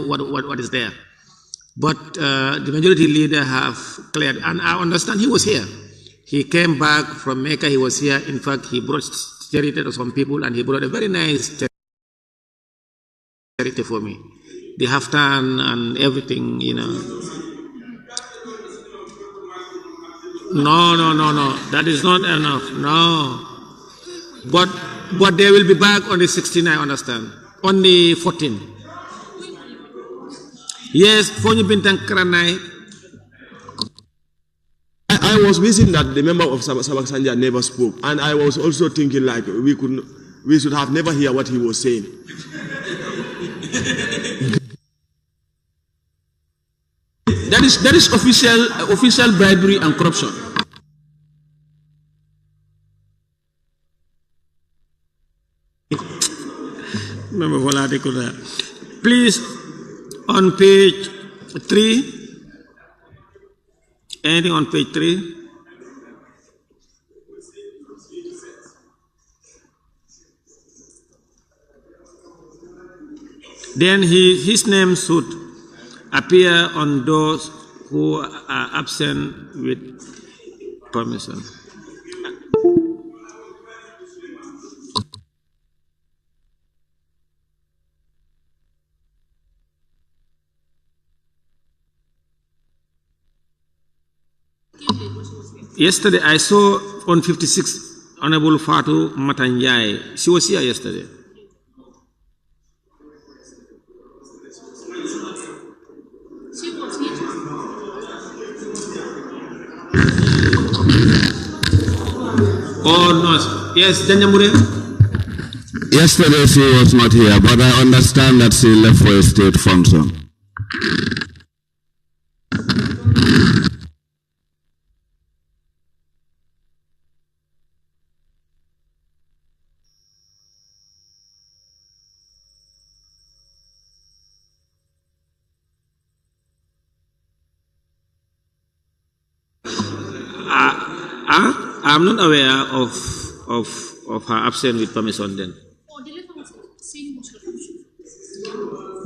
what is there. But the majority leader have cleared, and I understand he was here. He came back from Mecca, he was here. In fact, he brought charity to some people, and he brought a very nice charity for me. The haftan and everything, you know. No. That is not enough. No. But they will be back on the 16th, I understand. On the 14th. Yes, Fonyi Bintang Kranai. I was wishing that the member of Sabak Sanja never spoke, and I was also thinking like we should have never heard what he was saying. That is official bribery and corruption. Please, on page 3. Anything on page 3? Then his name should appear on those who are absent with permission. Yesterday, I saw on 56 Honorable Fatu Matanyai. She was here yesterday. She was here. Oh, no. Yes, Janjamure? Yesterday she was not here, but I understand that she left for a state function. I'm not aware of her absence with permission then.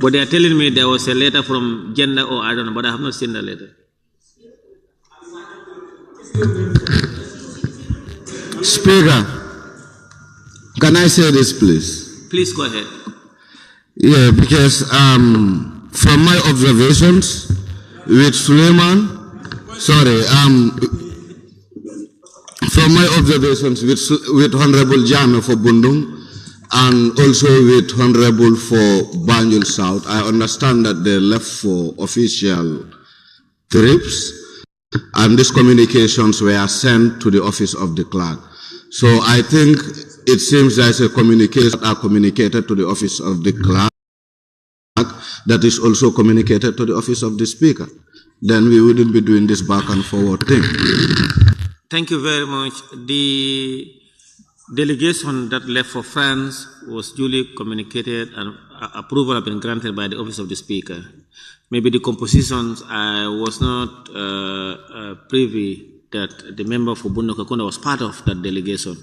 But they are telling me there was a letter from Gender or I don't know, but I have not seen the letter. Speaker, can I say this, please? Please go ahead. Yeah, because from my observations with Suleiman, from my observations with Honorable Jame for Bundung and also with Honorable for Banjul South, I understand that they left for official trips and these communications were sent to the office of the clerk. So I think it seems there's a communication that are communicated to the office of the clerk that is also communicated to the office of the speaker. Then we wouldn't be doing this back and forward thing. Thank you very much. The delegation that left for France was duly communicated and approval have been granted by the office of the speaker. Maybe the compositions, I was not privy that the member for Bundo Kakunda was part of that delegation.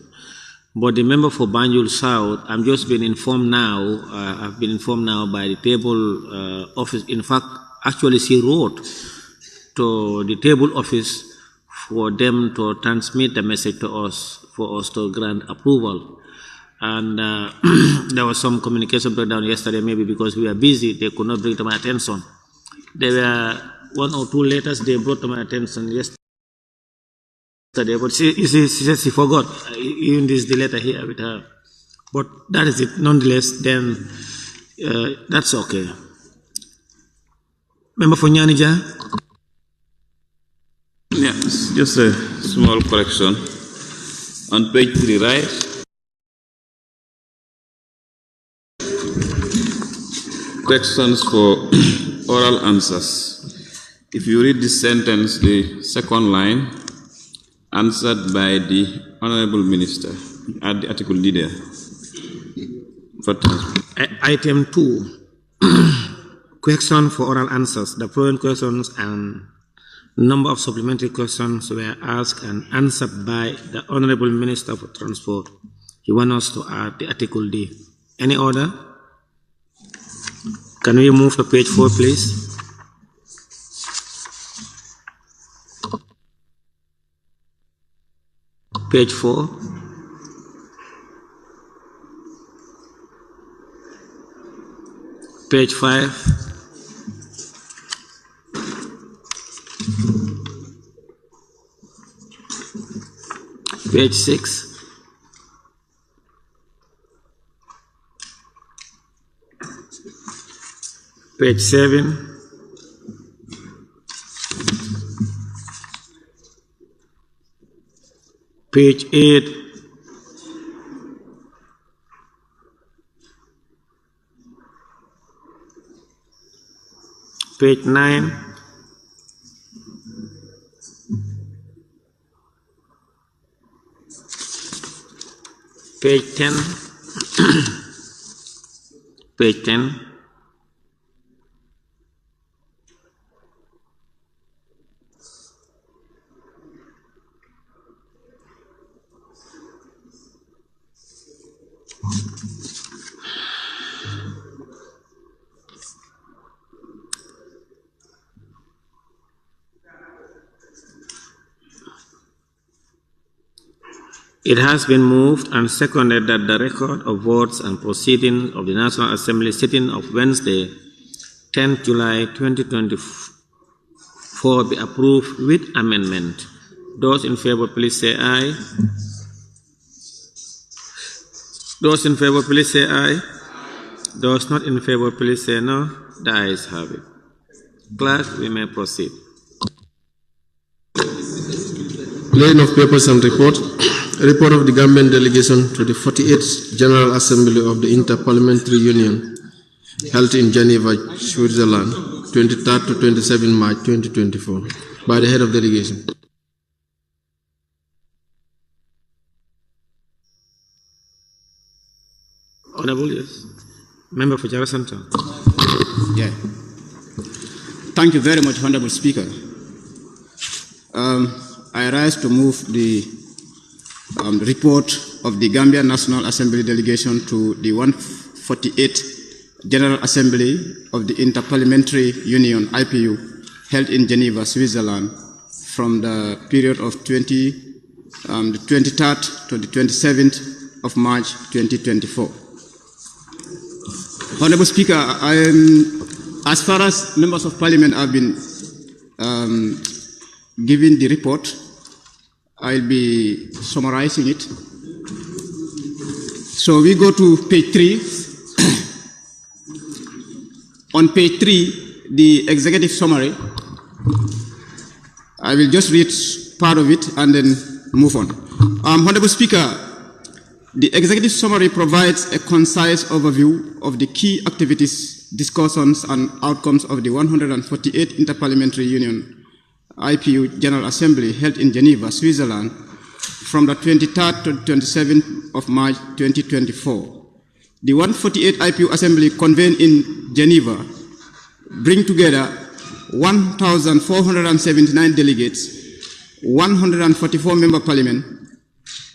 But the member for Banjul South, I'm just being informed now, I've been informed now by the table office. In fact, actually she wrote to the table office for them to transmit the message to us, for us to grant approval. And there was some communication breakdown yesterday, maybe because we were busy, they could not bring to my attention. There were 1 or 2 letters they brought to my attention yesterday, but she said she forgot. Even this the letter here with her. But that is it. Nonetheless, then that's okay. Member for Nyanija? Yes, just a small correction. On page 3, right? Corrections for oral answers. If you read this sentence, the second line, answered by the Honorable Minister, at the article leader. Item 2. Question for oral answers. The following questions and number of supplementary questions were asked and answered by the Honorable Minister for Transport. He wants us to add the article D. Any order? Can we move to page 4, please? Page 4. Page 5. Page 6. Page 7. Page 8. Page 9. Page 10. Page 10. It has been moved and seconded that the record of votes and proceedings of the National Assembly sitting of Wednesday, 10th July 2024 be approved with amendment. Those in favor, please say aye. Those in favor, please say aye. Those not in favor, please say no. The ayes have it. Clerk, we may proceed. Laying of papers and report. Report of the Gambian delegation to the 48th General Assembly of the Interparliamentary Union held in Geneva, Switzerland, 23rd to 27 March 2024 by the head of delegation. Honorable, yes. Member for Jara Center. Yeah. Thank you very much, Honorable Speaker. I rise to move the report of the Gambia National Assembly delegation to the 148th General Assembly of the Interparliamentary Union, IPU, held in Geneva, Switzerland, from the period of the 23rd to the 27th of March 2024. Honorable Speaker, as far as members of Parliament have been given the report, I'll be summarizing it. So we go to page 3. On page 3, the executive summary. I will just read part of it and then move on. Honorable Speaker, the executive summary provides a concise overview of the key activities, discussions, and outcomes of the 148th Interparliamentary Union IPU General Assembly held in Geneva, Switzerland, from the 23rd to the 27th of March 2024. The 148th IPU Assembly convened in Geneva bring together 1,479 delegates, 144 member parliament,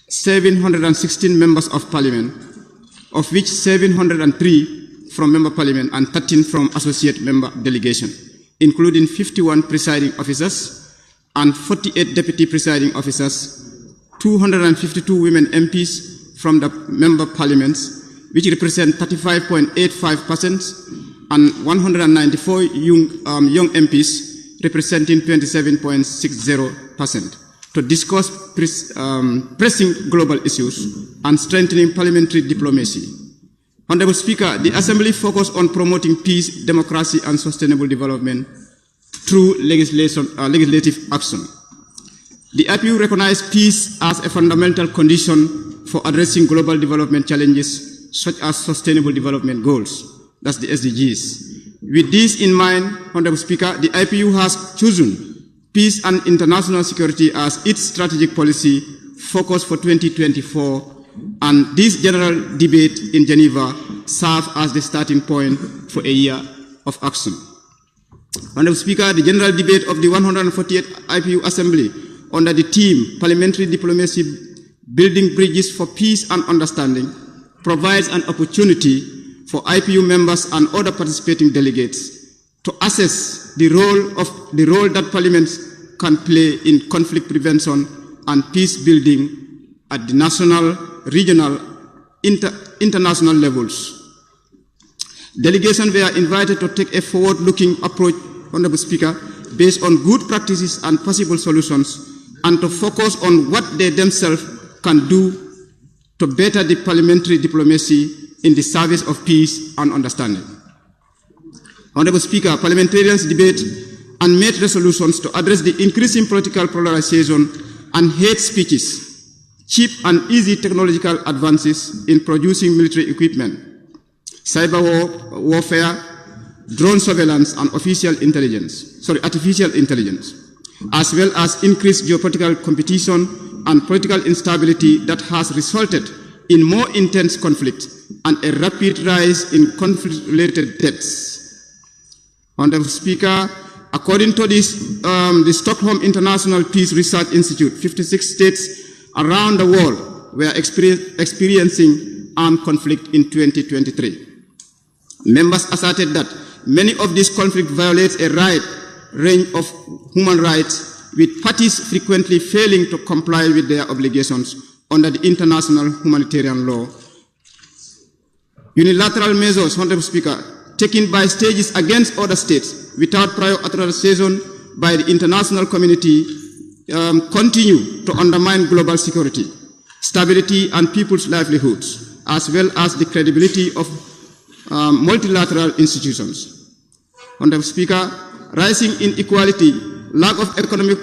716 members of parliament, of which 703 from member parliament and 13 from associate member delegation, including 51 presiding officers and 48 deputy presiding officers, 252 women MPs from the member parliaments, which represent 35.85%, and 194 young MPs, representing 27.60%, to discuss pressing global issues and strengthening parliamentary diplomacy. Honorable Speaker, the Assembly focused on promoting peace, democracy, and sustainable development through legislative action. The IPU recognized peace as a fundamental condition for addressing global development challenges such as sustainable development goals, that's the SDGs. With this in mind, Honorable Speaker, the IPU has chosen peace and international security as its strategic policy focus for 2024, and this general debate in Geneva serves as the starting point for a year of action. Honorable Speaker, the general debate of the 148th IPU Assembly under the theme Parliamentary Diplomacy Building Bridges for Peace and Understanding provides an opportunity for IPU members and other participating delegates to assess the role that Parliament can play in conflict prevention and peace building at the national, regional, international levels. Delegations were invited to take a forward-looking approach, Honorable Speaker, based on good practices and possible solutions, and to focus on what they themselves can do to better the parliamentary diplomacy in the service of peace and understanding. Honorable Speaker, parliamentarians debate and made resolutions to address the increasing political polarization and hate speeches, cheap and easy technological advances in producing military equipment, cyber warfare, drone surveillance, and artificial intelligence, as well as increased geopolitical competition and political instability that has resulted in more intense conflict and a rapid rise in conflict-related deaths. Honorable Speaker, according to this, the Stockholm International Peace Research Institute, 56 states around the world were experiencing armed conflict in 2023. Members asserted that many of these conflicts violate a wide range of human rights, with parties frequently failing to comply with their obligations under the international humanitarian law. Unilateral measures, Honorable Speaker, taken by states against other states without prior authorization by the international community continue to undermine global security, stability, and people's livelihoods, as well as the credibility of multilateral institutions. Honorable Speaker, rising inequality, lack of economic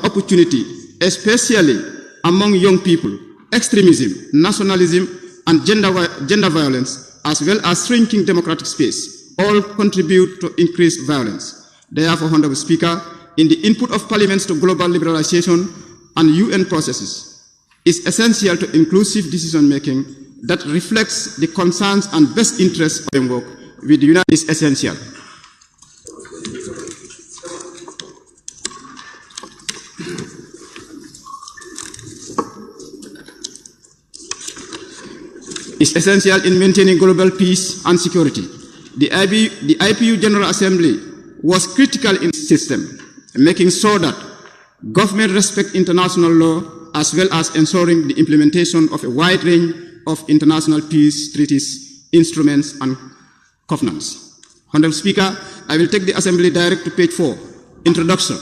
opportunity, especially among young people, extremism, nationalism, and gender violence, as well as shrinking democratic space, all contribute to increased violence. Therefore, Honorable Speaker, in the input of parliaments to global liberalization and UN processes, is essential to inclusive decision-making that reflects the concerns and best interests of framework with the United States is essential. Is essential in maintaining global peace and security. The IPU General Assembly was critical in the system, making sure that government respect international law, as well as ensuring the implementation of a wide range of international peace treaties, instruments, and covenants. Honorable Speaker, I will take the Assembly direct to page 4, Introduction.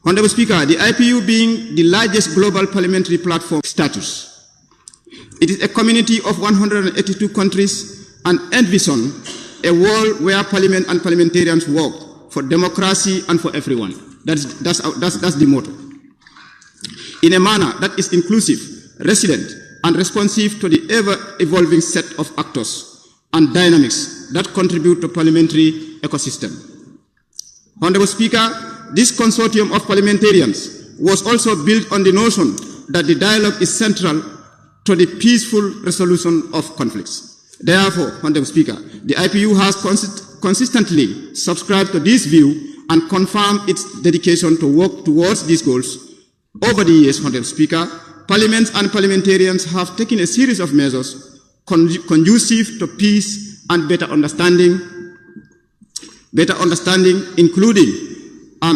Honorable Speaker, the IPU being the largest global parliamentary platform status. It is a community of 182 countries and envision a world where parliament and parliamentarians work for democracy and for everyone. That's the motto. In a manner that is inclusive, resilient, and responsive to the ever-evolving set of actors and dynamics that contribute to parliamentary ecosystem. Honorable Speaker, this consortium of parliamentarians was also built on the notion that the dialogue is central to the peaceful resolution of conflicts. Therefore, Honorable Speaker, the IPU has consistently subscribed to this view and confirmed its dedication to work towards these goals. Over the years, Honorable Speaker, parliaments and parliamentarians have taken a series of measures conducive to peace and better understanding, including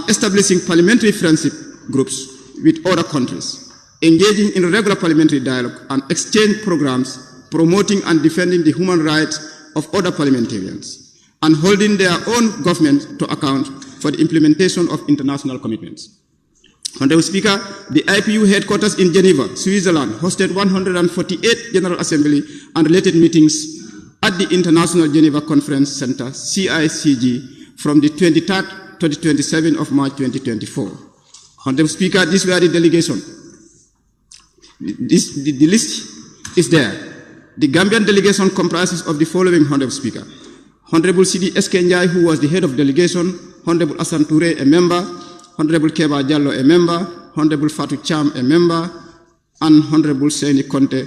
establishing parliamentary friendship groups with other countries, engaging in regular parliamentary dialogue and exchange programs, promoting and defending the human rights of other parliamentarians, and holding their own government to account for the implementation of international commitments. Honorable Speaker, the IPU headquarters in Geneva, Switzerland, hosted 148 General Assembly and related meetings at the International Geneva Conference Center, CICG, from the 23rd to the 27th of March 2024. Honorable Speaker, these were the delegation. The list is there. The Gambian delegation comprises of the following, Honorable Speaker. Honorable C.D. Eskenjai, who was the head of delegation. Honorable Hassan Toure, a member, Honorable Keba Jallo, a member, Honorable Fatou Cham, a member, and Honorable Seni Conte,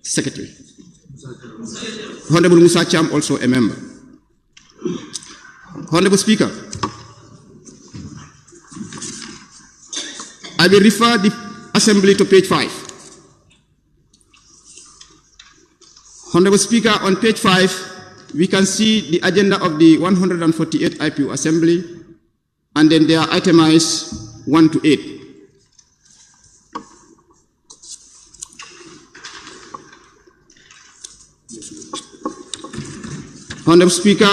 secretary. Honorable Musa Cham, also a member. Honorable Speaker, I will refer the Assembly to page 5. Honorable Speaker, on page 5, we can see the agenda of the 148th IPU Assembly, and then they are itemized 1 to 8. Honorable Speaker,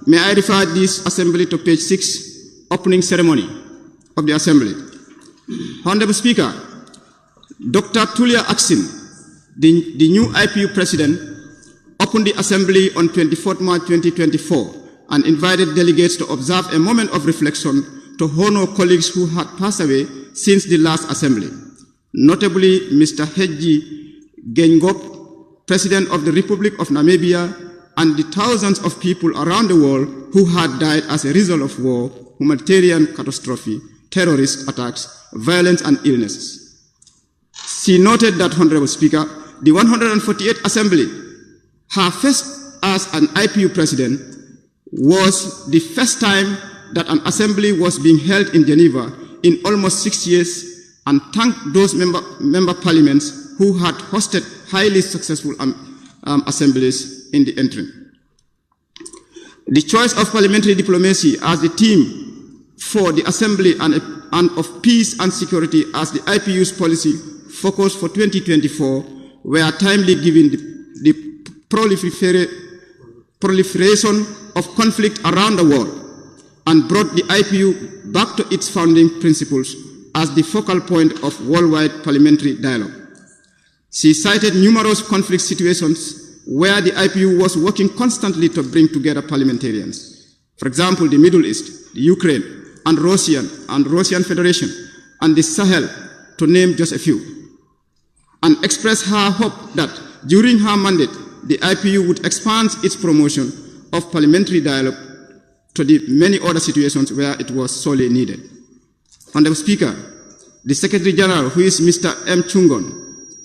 may I refer this Assembly to page 6, opening ceremony of the Assembly. Honorable Speaker, Dr. Tulia Aksin, the new IPU President, opened the Assembly on 24th March 2024 and invited delegates to observe a moment of reflection to honor colleagues who had passed away since the last Assembly, notably Mr. Hedji Gengop, President of the Republic of Namibia, and the thousands of people around the world who had died as a result of war, humanitarian catastrophe, terrorist attacks, violence, and illnesses. She noted that, Honorable Speaker, the 148th Assembly, her first as an IPU President, was the first time that an Assembly was being held in Geneva in almost 6 years, and thanked those member parliaments who had hosted highly successful assemblies in the interim. The choice of parliamentary diplomacy as the theme for the Assembly and of peace and security as the IPU's policy focus for 2024 were timely given the proliferation of conflict around the world, and brought the IPU back to its founding principles as the focal point of worldwide parliamentary dialogue. She cited numerous conflict situations where the IPU was working constantly to bring together parliamentarians. For example, the Middle East, the Ukraine, and Russian Federation, and the Sahel, to name just a few, and expressed her hope that during her mandate, the IPU would expand its promotion of parliamentary dialogue to the many other situations where it was sorely needed. Honorable Speaker, the Secretary General, who is Mr. M. Chungon,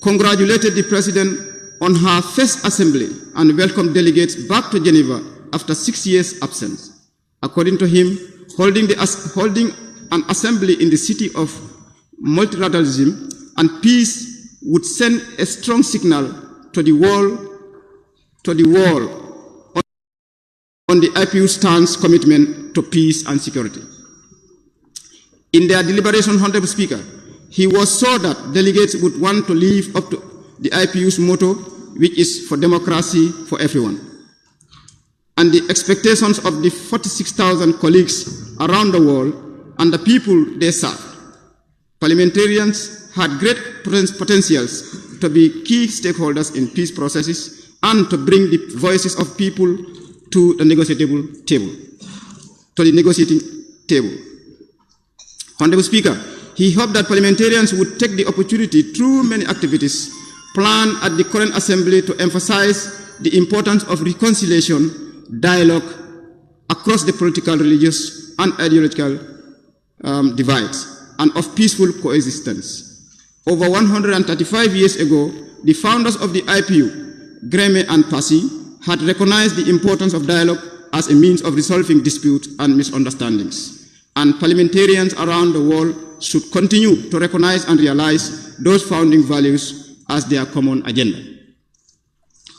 congratulated the President on her first assembly and welcomed delegates back to Geneva after 6 years' absence. According to him, holding an assembly in the city of multilateralism and peace would send a strong signal to the world on the IPU's stance commitment to peace and security. In their deliberation, Honorable Speaker, he was sure that delegates would want to live up to the IPU's motto, which is for democracy for everyone, and the expectations of the 46,000 colleagues around the world and the people they serve. Parliamentarians had great potentials to be key stakeholders in peace processes and to bring the voices of people to the negotiating table. Honorable Speaker, he hoped that parliamentarians would take the opportunity through many activities planned at the current Assembly to emphasize the importance of reconciliation, dialogue across the political, religious, and ideological divides, and of peaceful coexistence. Over 135 years ago, the founders of the IPU, Greme and Passy, had recognized the importance of dialogue as a means of resolving disputes and misunderstandings, and parliamentarians around the world should continue to recognize and realize those founding values as their common agenda.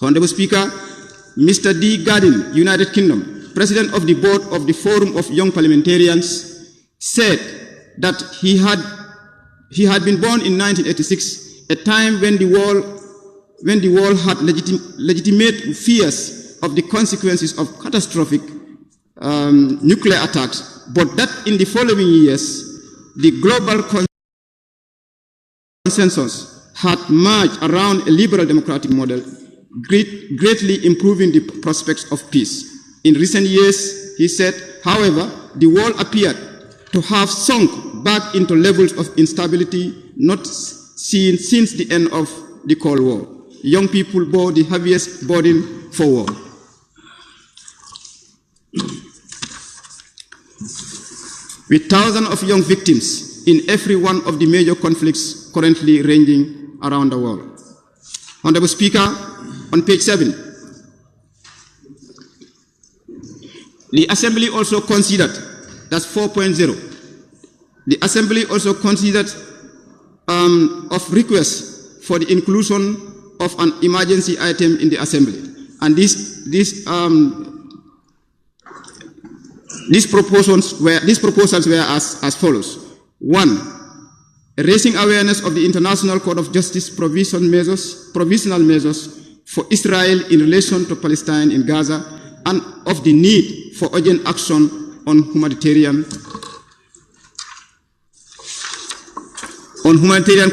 Honorable Speaker, Mr. D. Gardin, United Kingdom, President of the Board of the Forum of Young Parliamentarians, said that he had been born in 1986, a time when the world had legitimate fears of the consequences of catastrophic nuclear attacks, but that in the following years, the global consensus had merged around a liberal democratic model, greatly improving the prospects of peace. In recent years, he said, however, the world appeared to have sunk back into levels of instability not seen since the end of the Cold War. Young people bore the heaviest burden for war. with thousands of young victims in every one of the major conflicts currently raging around the world. Honorable Speaker, on page 7, the Assembly also considered, that's 4.0, the Assembly also considered of requests for the inclusion of an emergency item in the Assembly. And these proposals were as follows. 1, raising awareness of the International Court of Justice provisional measures for Israel in relation to Palestine in Gaza, and of the need for urgent action on humanitarian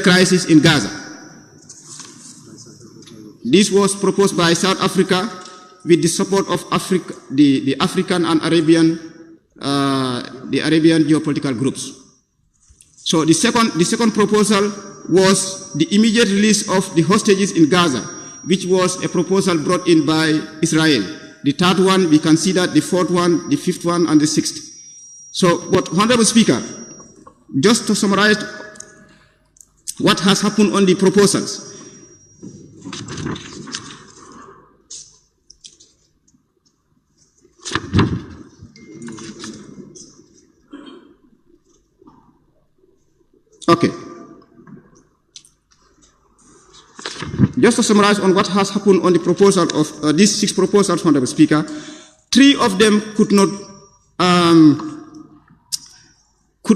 crisis in Gaza. This was proposed by South Africa with the support of the African and Arabian geopolitical groups. So the second proposal was the immediate release of the hostages in Gaza, which was a proposal brought in by Israel. The third one we considered, the fourth one, the fifth one, and the sixth. So, but Honorable Speaker, just to summarize what has happened on the proposals. Okay. Just to summarize on what has happened on the proposal of these 6 proposals, Honorable Speaker, 3 of them could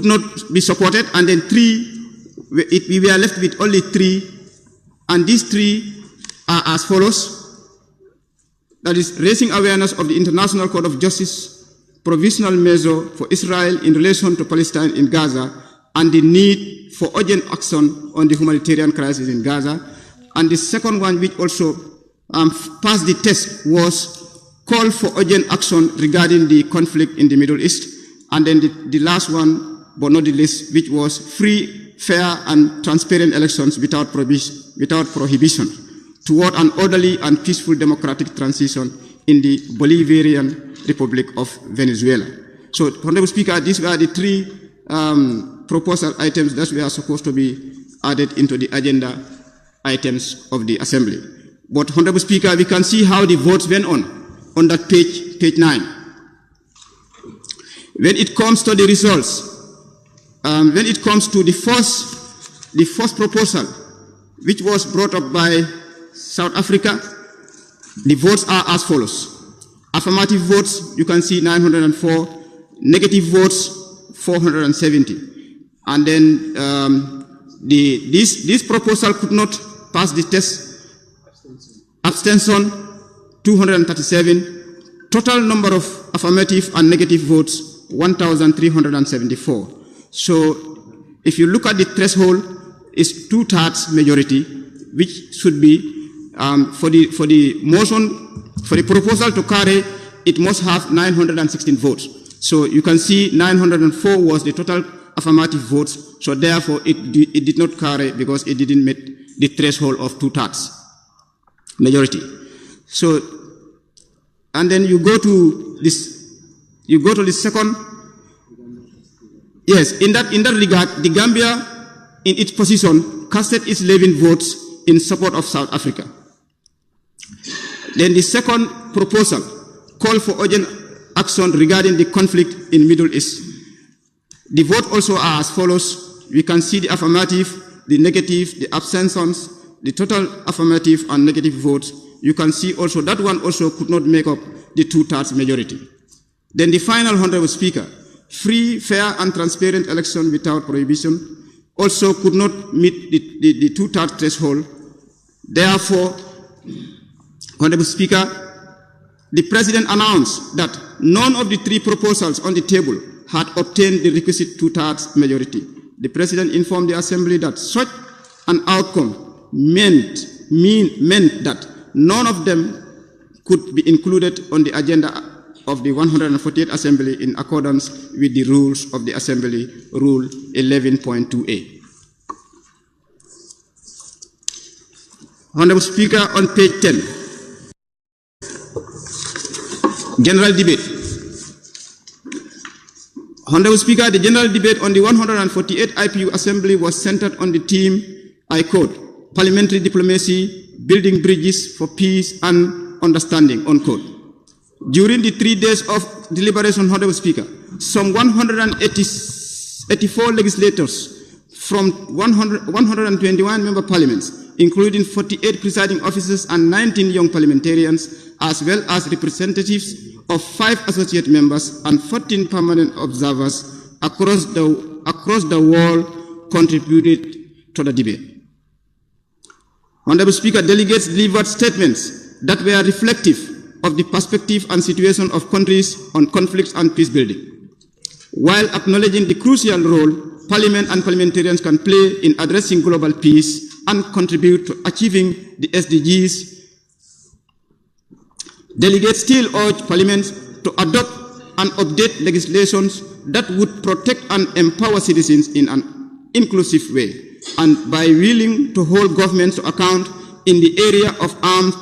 not be supported, and then we were left with only 3, and these 3 are as follows. That is, raising awareness of the International Court of Justice provisional measure for Israel in relation to Palestine in Gaza, and the need for urgent action on the humanitarian crisis in Gaza. And the second one, which also passed the test, was call for urgent action regarding the conflict in the Middle East. And then the last one, but not the least, which was free, fair, and transparent elections without prohibition toward an orderly and peaceful democratic transition in the Bolivarian Republic of Venezuela. So, Honorable Speaker, these were the 3 proposal items that were supposed to be added into the agenda items of the Assembly. But, Honorable Speaker, we can see how the votes went on that page 9. When it comes to the results, when it comes to the first proposal, which was brought up by South Africa, the votes are as follows. Affirmative votes, you can see 904, negative votes, 470. And then this proposal could not pass the test. Abstention, 237. Total number of affirmative and negative votes, 1,374. So if you look at the threshold, it's 2/3 majority, which should be for the motion, for the proposal to carry, it must have 916 votes. So you can see 904 was the total affirmative votes, so therefore it did not carry because it didn't meet the threshold of 2/3 majority. So, and then you go to the second. Yes, in that regard, the Gambia, in its position, casted its 11 votes in support of South Africa. Then the second proposal called for urgent action regarding the conflict in Middle East. The vote also are as follows. We can see the affirmative, the negative, the abstentions, the total affirmative and negative votes. You can see also that one also could not make up the 2/3 majority. Then the final, Honorable Speaker, free, fair, and transparent election without prohibition also could not meet the 2/3 threshold. Therefore, Honorable Speaker, the President announced that none of the 3 proposals on the table had obtained the requisite 2/3 majority. The President informed the Assembly that such an outcome meant that none of them could be included on the agenda of the 148th Assembly in accordance with the rules of the Assembly, Rule 11.2a. Honorable Speaker, on page 10, general debate. Honorable Speaker, the general debate on the 148th IPU Assembly was centered on the theme, I quote, parliamentary diplomacy, building bridges for peace and understanding, unquote. During the 3 days of deliberation, Honorable Speaker, some 184 legislators from 121 member parliaments, including 48 presiding officers and 19 young parliamentarians, as well as representatives of 5 associate members and 14 permanent observers across the world contributed to the debate. Honorable Speaker, delegates delivered statements that were reflective of the perspective and situation of countries on conflicts and peace building, while acknowledging the crucial role Parliament and parliamentarians can play in addressing global peace and contribute to achieving the SDGs. Delegates still urge Parliament to adopt and update legislations that would protect and empower citizens in an inclusive way, and by willing to hold governments to account in the area of arms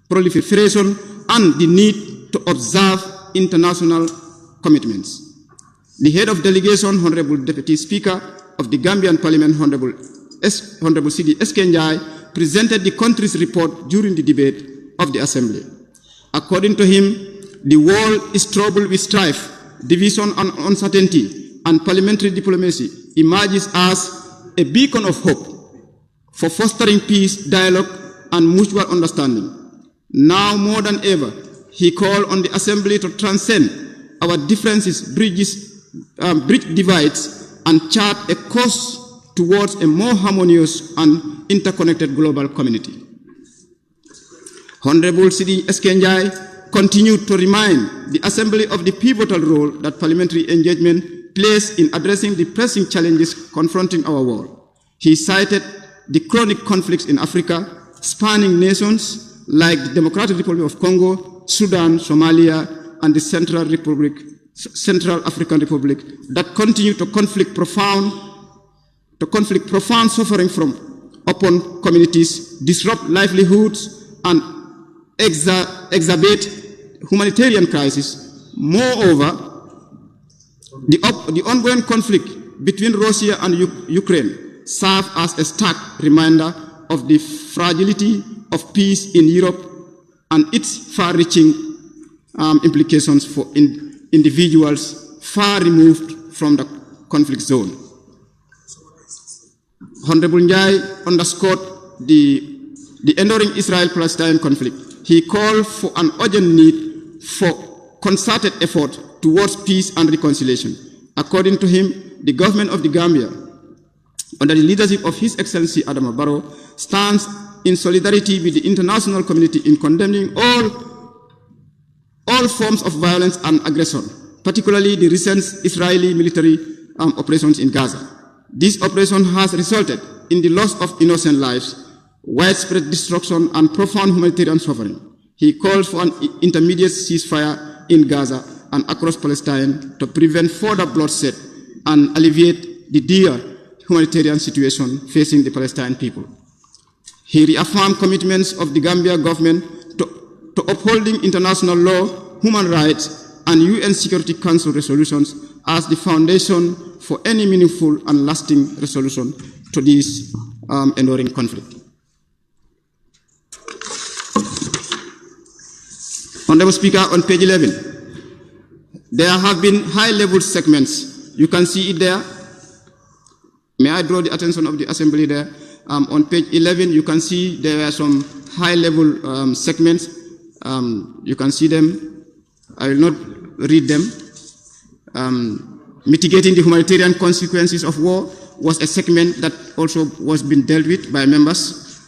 proliferation and the need to observe international commitments. The head of delegation, Honorable Deputy Speaker of the Gambian Parliament, Honorable Sidi Eskenjai, presented the country's report during the debate of the Assembly. According to him, the world is troubled with strife, division and uncertainty, and parliamentary diplomacy emerges as a beacon of hope for fostering peace, dialogue, and mutual understanding. Now more than ever, he called on the Assembly to transcend our differences, bridge divides, and chart a course towards a more harmonious and interconnected global community. Honorable Sidi Eskenjai continued to remind the Assembly of the pivotal role that parliamentary engagement plays in addressing the pressing challenges confronting our world. He cited the chronic conflicts in Africa, spanning nations like the Democratic Republic of Congo, Sudan, Somalia, and the Central African Republic that continue to conflict profound suffering upon communities, disrupt livelihoods, and exacerbate humanitarian crisis. Moreover, the ongoing conflict between Russia and Ukraine serve as a stark reminder of the fragility of peace in Europe and its far-reaching implications for individuals far removed from the conflict zone. Honorable Njai underscored the enduring Israel-Palestine conflict. He called for an urgent need for concerted effort towards peace and reconciliation. According to him, the government of the Gambia, under the leadership of His Excellency Adama Barrow, stands in solidarity with the international community in condemning all forms of violence and aggression, particularly the recent Israeli military operations in Gaza. This operation has resulted in the loss of innocent lives, widespread destruction, and profound humanitarian suffering. He calls for an intermediate ceasefire in Gaza and across Palestine to prevent further bloodshed and alleviate the dire humanitarian situation facing the Palestinian people. He reaffirmed commitments of the Gambia government to upholding international law, human rights, and UN Security Council resolutions as the foundation for any meaningful and lasting resolution to this enduring conflict. Honorable Speaker, on page 11, there have been high-level segments. You can see it there. May I draw the attention of the Assembly there? On page 11, you can see there are some high-level segments. You can see them. I will not read them. Mitigating the humanitarian consequences of war was a segment that also was being dealt with by members.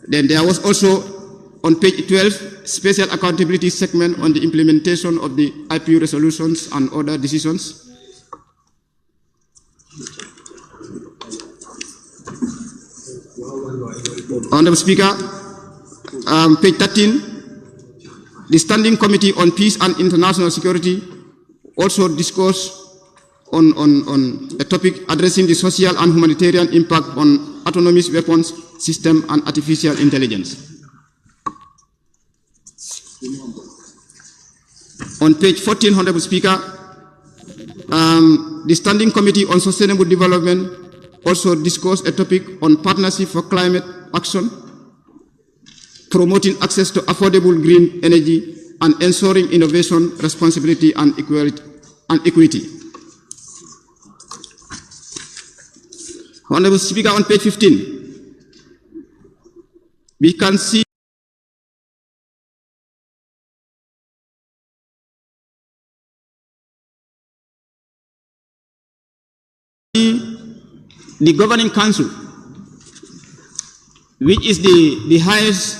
Then there was also, on page 12, special accountability segment on the implementation of the IPU resolutions and other decisions. Honorable Speaker, page 13, the Standing Committee on Peace and International Security also discussed on a topic addressing the social and humanitarian impact on autonomous weapons system and artificial intelligence. On page 14, Honorable Speaker, the Standing Committee on Sustainable Development also discussed a topic on partnership for climate action, promoting access to affordable green energy, and ensuring innovation, responsibility, and equity. Honorable Speaker, on page 15, we can see the Governing Council, which is the highest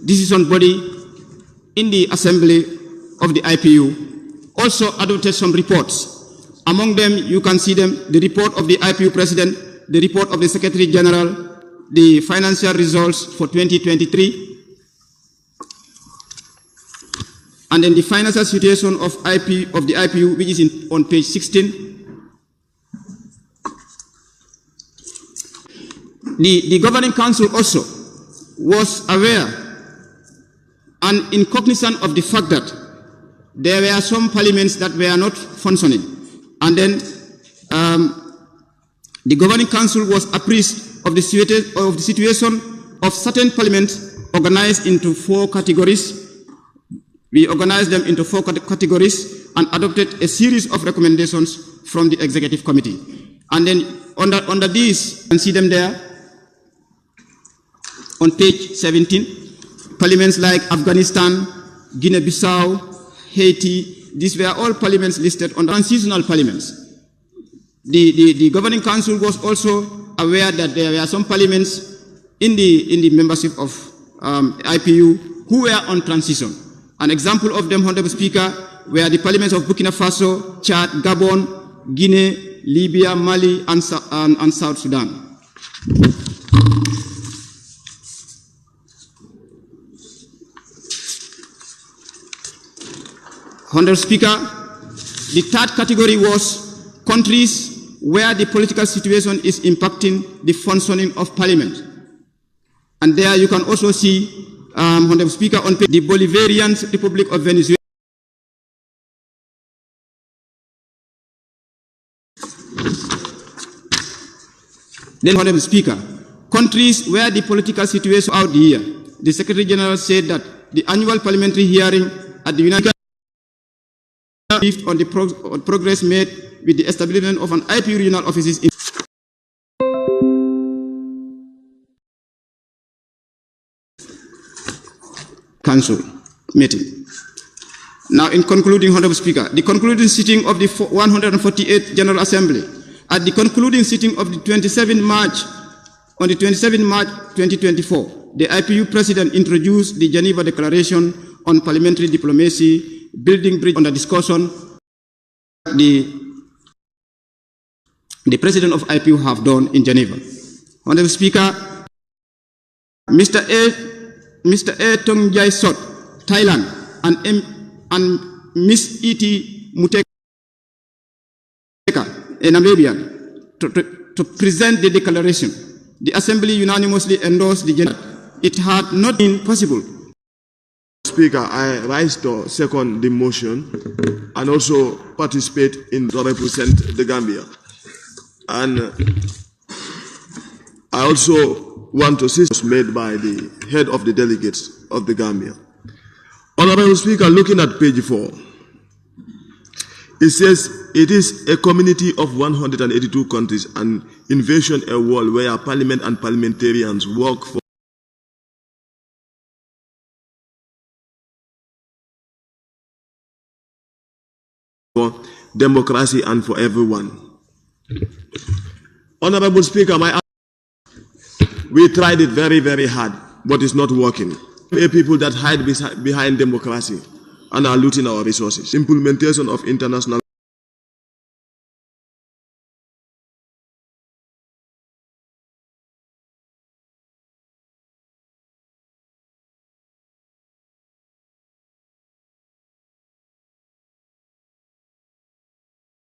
decision body in the Assembly of the IPU, also adopted some reports. Among them, you can see them, the report of the IPU President, the report of the Secretary General, the financial results for 2023, and then the financial situation of the IPU, which is on page 16. The Governing Council also was aware and in cognizance of the fact that there were some parliaments that were not functioning. And then the Governing Council was apprised of the situation of certain parliaments organized into 4 categories. We organized them into 4 categories and adopted a series of recommendations from the Executive Committee. And then under these, you can see them there on page 17. Parliaments like Afghanistan, Guinea-Bissau, Haiti, these were all parliaments listed on transitional parliaments. The Governing Council was also aware that there were some parliaments in the membership of IPU who were on transition. An example of them, Honorable Speaker, were the parliaments of Burkina Faso, Chad, Gabon, Guinea, Libya, Mali, and South Sudan. Honorable Speaker, the third category was countries where the political situation is impacting the functioning of Parliament. And there you can also see, Honorable Speaker, on the Bolivarian Republic of Venezuela. Then, Honorable Speaker, countries where the political situation out the year, the Secretary General said that the annual parliamentary hearing at the United on the progress made with the establishment of an IPU regional offices in Council meeting. Now, in concluding, Honorable Speaker, the concluding sitting of the 148th General Assembly, at the concluding sitting of the 27th March, on the 27th March 2024, the IPU President introduced the Geneva Declaration on Parliamentary Diplomacy, building bridge on the discussion the President of IPU have done in Geneva. Honorable Speaker, Mr. A. Tong Jai Sot, Thailand, and Miss E.T. Muteka, a Namibian, to present the declaration. The Assembly unanimously endorsed the Geneva. It had not been possible. Speaker, I rise to second the motion and also participate in to represent the Gambia. And I also want to see made by the head of the delegates of the Gambia. Honorable Speaker, looking at page 4, it says it is a community of 182 countries and envision a world where parliament and parliamentarians work for democracy and for everyone. Honorable Speaker, we tried it very, very hard, but it's not working. People that hide behind democracy and are looting our resources. Implementation of international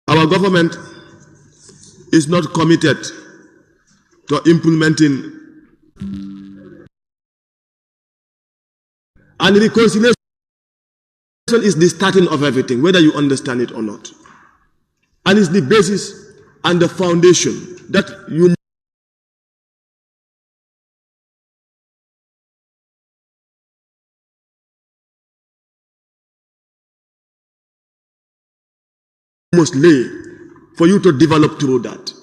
our government is not committed to implementing and reconciliation is the starting of everything, whether you understand it or not. And it's the basis and the foundation that you must lay for you to develop through that.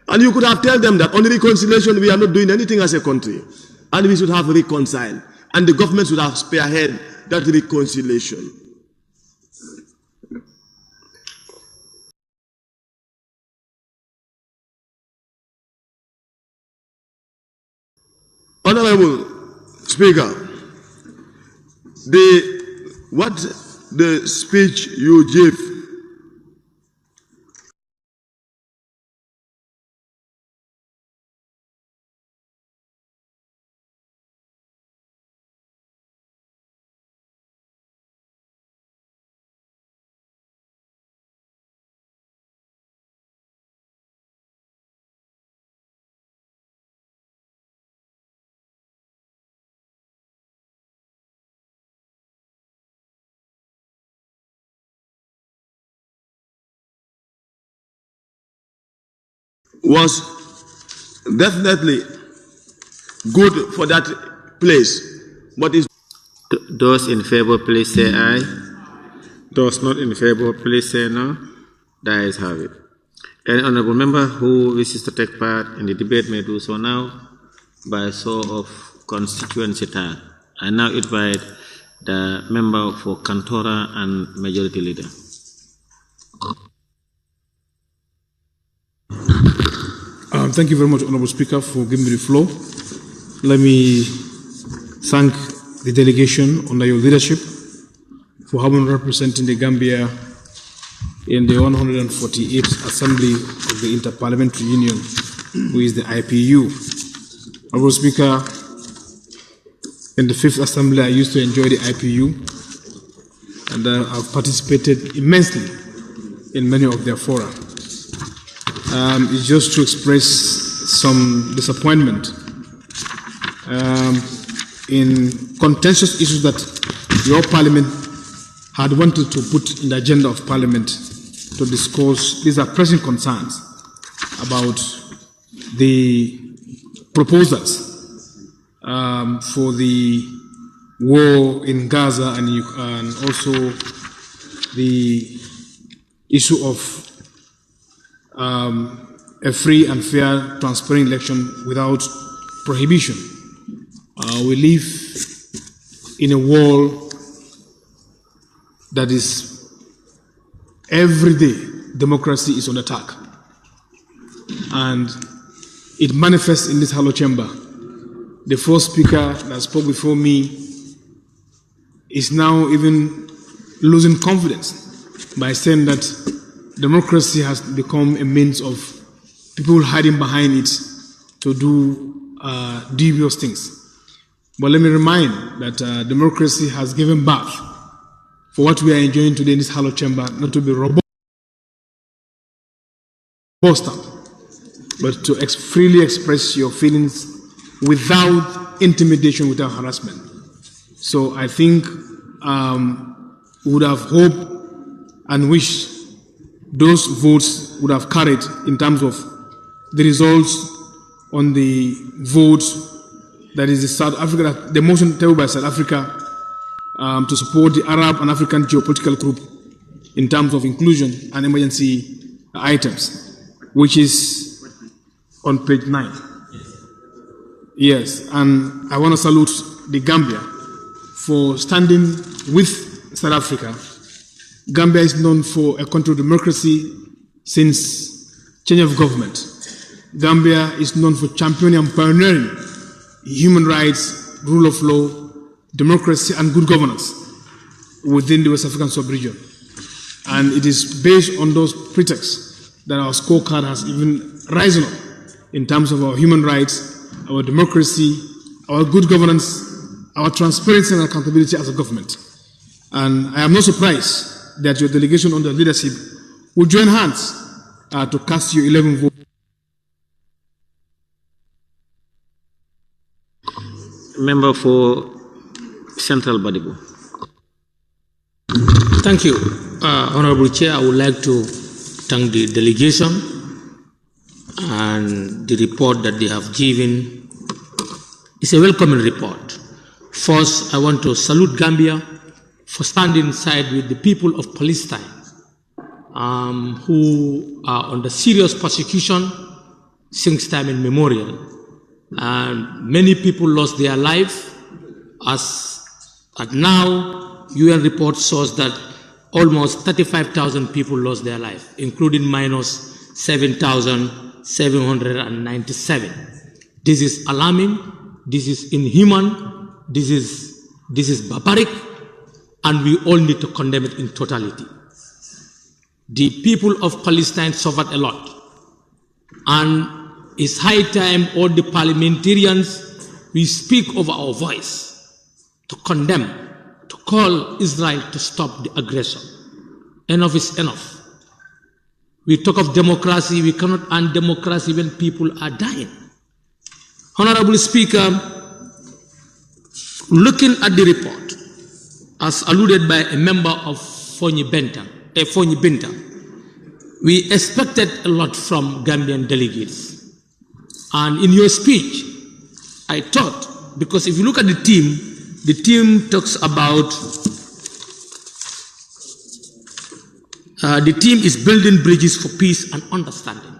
And you could have told them that on reconciliation we are not doing anything as a country, and we should have reconciled, and the government should have spearheaded that reconciliation. Honorable Speaker, the speech you gave was definitely good for that place, but it's Those in favor, please say aye. Those not in favor, please say no. The ayes have it. Any honorable member who wishes to take part in the debate may do so now by show of constituency tag. I now invite the member for Kantora and Majority Leader. Thank you very much, Honorable Speaker, for giving me the floor. Let me thank the delegation under your leadership for having represented the Gambia in the 148th Assembly of the Interparliamentary Union, who is the IPU. Honorable Speaker, in the 5th Assembly, I used to enjoy the IPU, and I've participated immensely in many of their fora. It's just to express some disappointment in contentious issues that your parliament had wanted to put in the agenda of parliament to discuss. These are pressing concerns about the proposals for the war in Gaza and also the issue of a free and fair, transparent election without prohibition. We live in a world that is every day democracy is on attack, and it manifests in this hollow chamber. The first speaker that spoke before me is now even losing confidence by saying that democracy has become a means of people hiding behind it to do dubious things. But let me remind that democracy has given birth for what we are enjoying today in this hollow chamber, not to be robust up, but to freely express your feelings without intimidation, without harassment. So I think we would have hoped and wished those votes would have carried in terms of the results on the votes, that is the South Africa, the motion tabled by South Africa to support the Arab and African geopolitical group in terms of inclusion and emergency items, which is on page 9. Yes, and I want to salute the Gambia for standing with South Africa. Gambia is known for a country of democracy since change of government. Gambia is known for championing and pioneering human rights, rule of law, democracy, and good governance within the West African sub-region. And it is based on those pretexts that our scorecard has even risen up in terms of our human rights, our democracy, our good governance, our transparency and accountability as a government. And I am not surprised that your delegation under leadership will join hands to cast your 11 votes. Member for Central Badibu. Thank you, Honorable Chair. I would like to thank the delegation and the report that they have given. It's a welcoming report. First, I want to salute Gambia for standing side with the people of Palestine who are under serious persecution since time immemorial. And many people lost their life. As at now, UN report shows that almost 35,000 people lost their life, including minus 7,797. This is alarming, this is inhuman, this is barbaric, and we all need to condemn it in totality. The people of Palestine suffered a lot, and it's high time all the parliamentarians, we speak over our voice to condemn, to call Israel to stop the aggression. Enough is enough. We talk of democracy, we cannot earn democracy when people are dying. Honorable Speaker, looking at the report, as alluded by a member of Fonyi Binta, we expected a lot from Gambian delegates. And in your speech, I thought, because if you look at the team talks about, the team is building bridges for peace and understanding.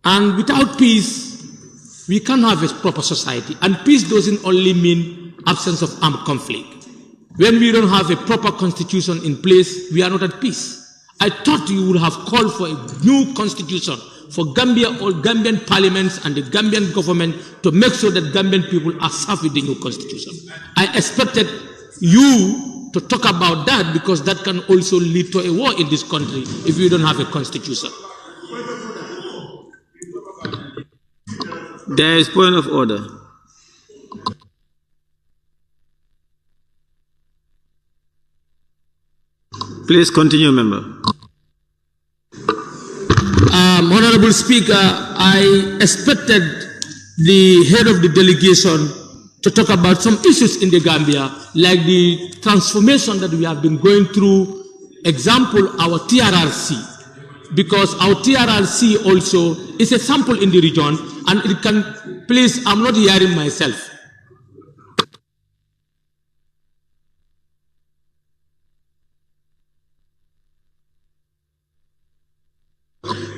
And without peace, we can't have a proper society. And peace doesn't only mean absence of armed conflict. When we don't have a proper constitution in place, we are not at peace. I thought you would have called for a new constitution for Gambia, all Gambian parliaments and the Gambian government to make sure that Gambian people are served with the new constitution. I expected you to talk about that because that can also lead to a war in this country if we don't have a constitution. There is point of order. Please continue, member. Honorable Speaker, I expected the head of the delegation to talk about some issues in the Gambia, like the transformation that we have been going through, example, our TRRC, because our TRRC also is a sample in the region, and it can, please, I'm not hearing myself.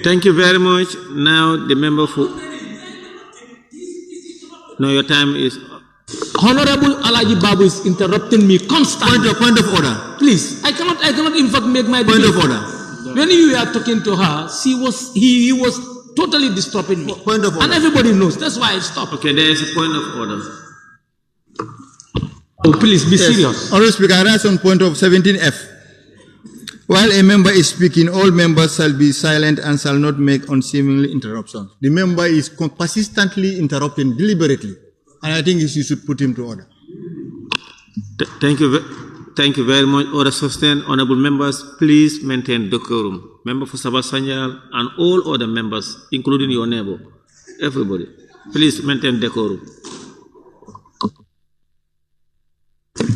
Thank you very much. Now the member for... No, your time is... Honorable Alaji Babu is interrupting me constantly. Point of order. Please, I cannot in fact make my Point debate. of order. When you were talking to her, he was totally disturbing me. Point of order. And everybody knows. That's why I stopped. Okay, there is a point of order. Oh, please be serious. Honorable Speaker, I rise on point of 17F. While a member is speaking, all members shall be silent and shall not make unseemly interruptions. The member is persistently interrupting deliberately, and I think you should put him to order. Thank you very much. Order sustained. Honorable members, please maintain decorum. Member for Sabah Sanyal and all other members, including your neighbor, everybody, please maintain decorum.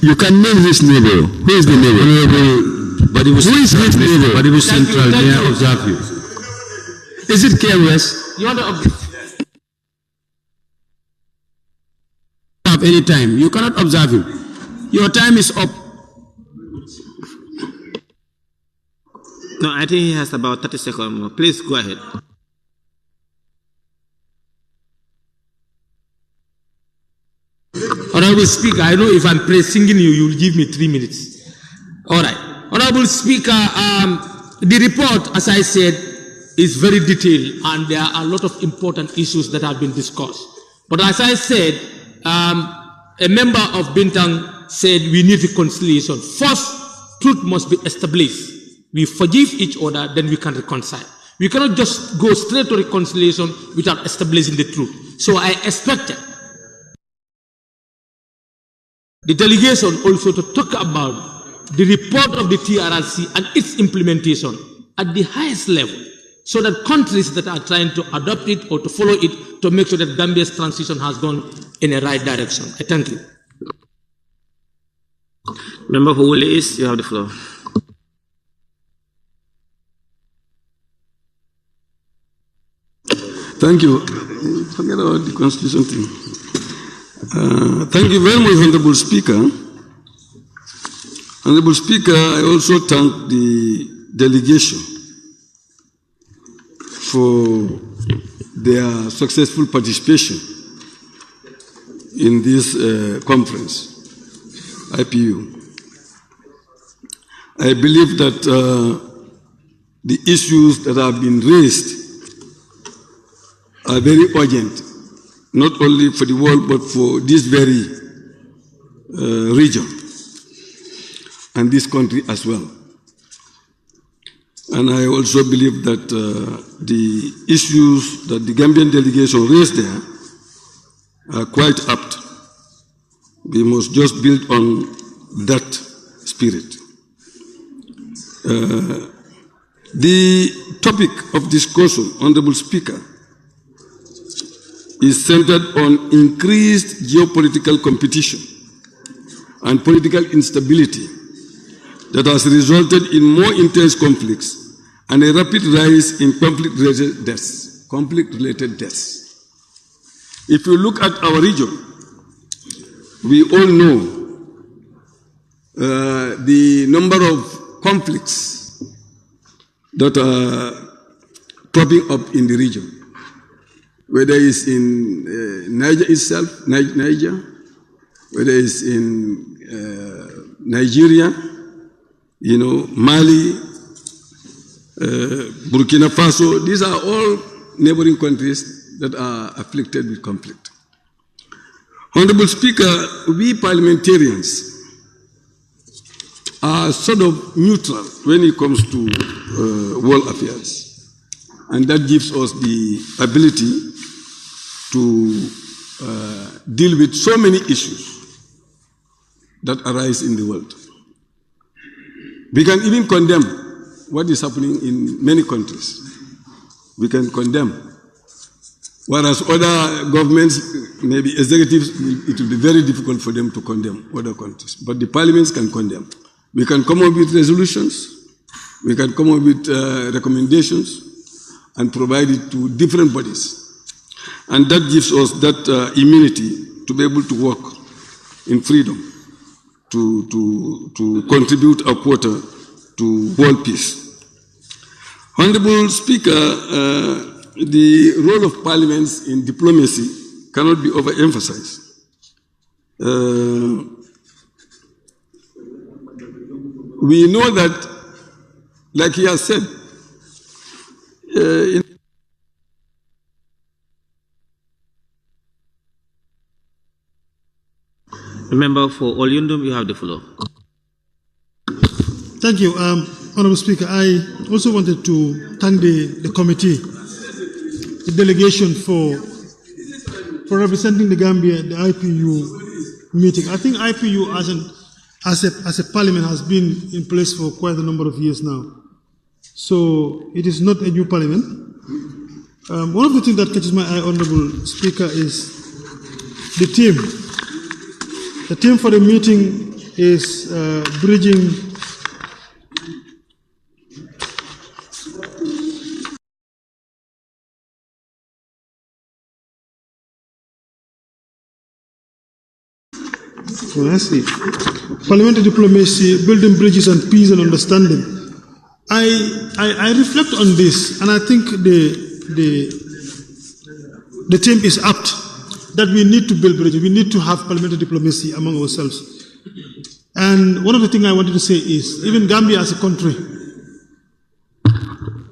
You can name his neighbor. Who is the neighbor? Who is his neighbor? Badibu Central, may I observe you? Is it KWS? You want to observe? Have any time. You cannot observe him. Your time is up. No, I think he has about 30 seconds more. Please go ahead. Honorable Speaker, I know if I'm singing you, you'll give me 3 minutes. All right. Honorable Speaker, the report, as I said, is very detailed, and there are a lot of important issues that have been discussed. But as I said, a member of Bintang said we need reconciliation. First, truth must be established. We forgive each other, then we can reconcile. We cannot just go straight to reconciliation without establishing the truth. So I expected the delegation also to talk about the report of the TRRC and its implementation at the highest level, so that countries that are trying to adopt it or to follow it to make sure that Gambia's transition has gone in a right direction. I thank you. Member for Woolly East, you have the floor. Thank you. Forget about the constitution thing. Thank you very much, Honorable Speaker. Honorable Speaker, I also thank the delegation for their successful participation in this conference, IPU. I believe that the issues that have been raised are very urgent, not only for the world, but for this very region and this country as well. And I also believe that the issues that the Gambian delegation raised there are quite apt. We must just build on that spirit. The topic of discussion, Honorable Speaker, is centered on increased geopolitical competition and political instability that has resulted in more intense conflicts and a rapid rise in conflict-related deaths. If you look at our region, we all know the number of conflicts that are cropping up in the region, whether it's in Niger itself, whether it's in Nigeria, Mali, Burkina Faso. These are all neighboring countries that are afflicted with conflict. Honorable Speaker, we parliamentarians are sort of neutral when it comes to world affairs. And that gives us the ability to deal with so many issues that arise in the world. We can even condemn what is happening in many countries. We can condemn. Whereas other governments, maybe executives, it will be very difficult for them to condemn other countries. But the parliaments can condemn. We can come up with resolutions. We can come up with recommendations and provide it to different bodies. And that gives us that immunity to be able to work in freedom, to contribute a quota to world peace. Honorable Speaker, the role of parliaments in diplomacy cannot be overemphasized. We know that, like he has said, Member for Olyundum, you have the floor. Thank you, Honorable Speaker. I also wanted to thank the committee, the delegation for representing the Gambia at the IPU meeting. I think IPU as a parliament has been in place for quite a number of years now. So it is not a new parliament. One of the things that catches my eye, Honorable Speaker, is the team. The team for the meeting is bridging parliamentary diplomacy, building bridges and peace and understanding. I reflect on this, and I think the team is apt that we need to build bridges. We need to have parliamentary diplomacy among ourselves. And one of the things I wanted to say is, even Gambia as a country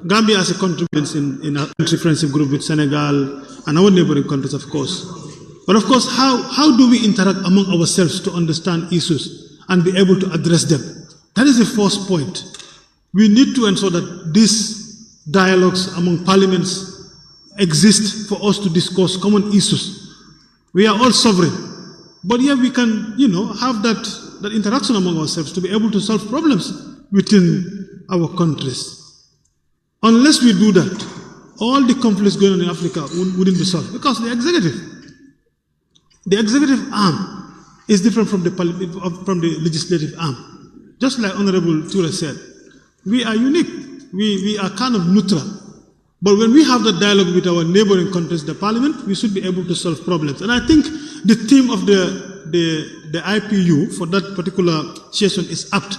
in a country friendship group with Senegal and our neighboring countries, of course. But of course, how do we interact among ourselves to understand issues and be able to address them? That is the first point. We need to ensure that these dialogues among parliaments exist for us to discuss common issues. We are all sovereign, but yeah, we can, have that interaction among ourselves to be able to solve problems within our countries. Unless we do that, all the conflicts going on in Africa wouldn't be solved, because the executive arm is different from the legislative arm. Just like Honorable Ture said, we are unique. We are kind of neutral. But when we have the dialogue with our neighboring countries, the parliament, we should be able to solve problems. And I think the theme of the IPU for that particular session is apt.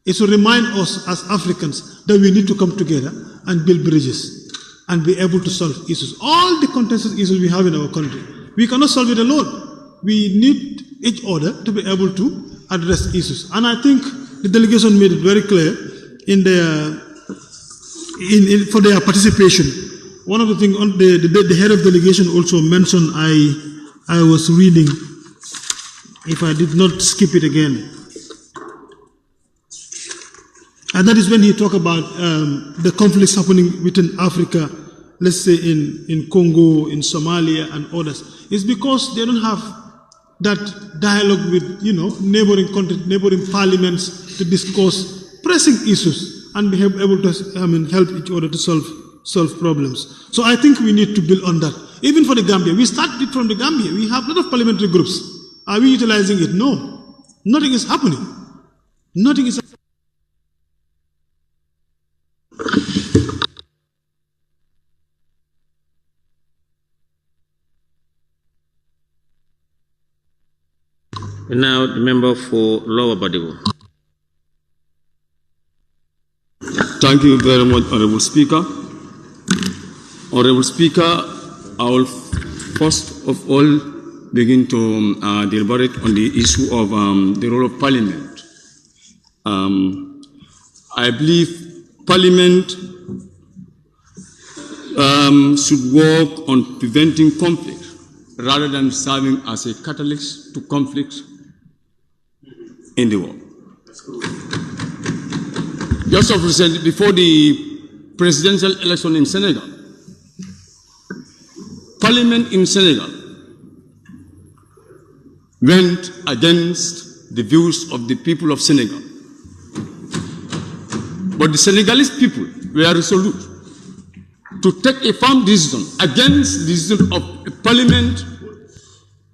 It's to remind us as Africans that we need to come together and build bridges and be able to solve issues. All the contested issues we have in our country, we cannot solve it alone. We need each other to be able to address issues. And I think the delegation made it very clear in for their participation. One of the things the head of delegation also mentioned, I was reading, if I did not skip it again. And that is when he talked about the conflicts happening within Africa, let's say in Congo, in Somalia, and others. It's because they don't have that dialogue with, neighboring countries, neighboring parliaments to discuss pressing issues and be able to help each other to solve problems. So I think we need to build on that. Even for the Gambia, we started from the Gambia. We have a lot of parliamentary groups. Are we utilizing it? No. Nothing is happening. Nothing is happening. Now, the member for Lower Badibu. Thank you very much, Honorable Speaker. Honorable Speaker, I will first of all begin to deliberate on the issue of the role of Parliament. I believe Parliament should work on preventing conflict rather than serving as a catalyst to conflict in the world. Just of recently, before the presidential election in Senegal, Parliament in Senegal went against the views of the people of Senegal. But the Senegalese people were resolute to take a firm decision against the decision of the Parliament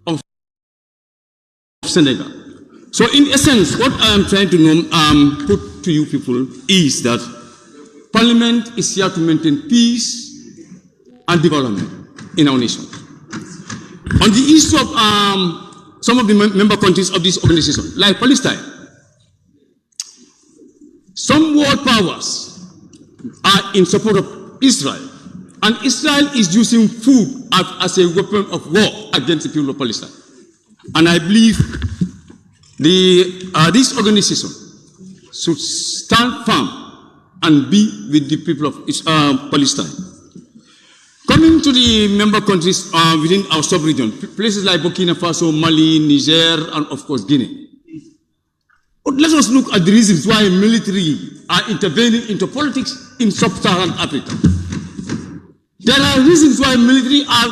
of Senegal. So in essence, what I am trying to put to you people is that Parliament is here to maintain peace and development in our nation. On the issue of some of the member countries of this organization, like Palestine, some world powers are in support of Israel, and Israel is using food as a weapon of war against the people of Palestine. And I believe this organization should stand firm and be with the people of Palestine. Coming to the member countries within our sub-region, places like Burkina Faso, Mali, Niger, and of course Guinea. But let us look at the reasons why military are intervening into politics in sub-Saharan Africa. There are reasons why military are,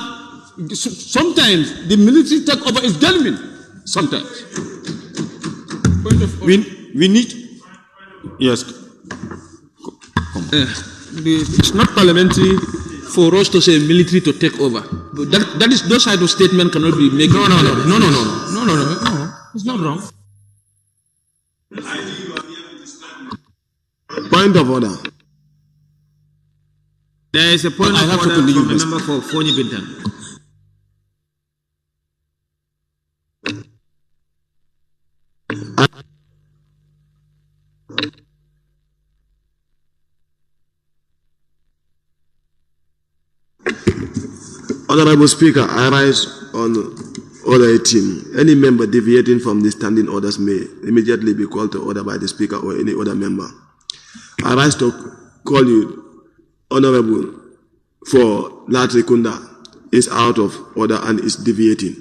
sometimes the military takeover is genuine, sometimes. We need, yes. It's not parliamentary for us to say military to take over. That is, those kind of statements cannot be made. No. It's not wrong. Point of order. There is a point of order from the member for Fonyi Bintan. Honorable Speaker, I rise on Order 18. Any member deviating from the standing orders may immediately be called to order by the Speaker or any other member. I rise to call you Honorable for Latri Kunda is out of order and is deviating.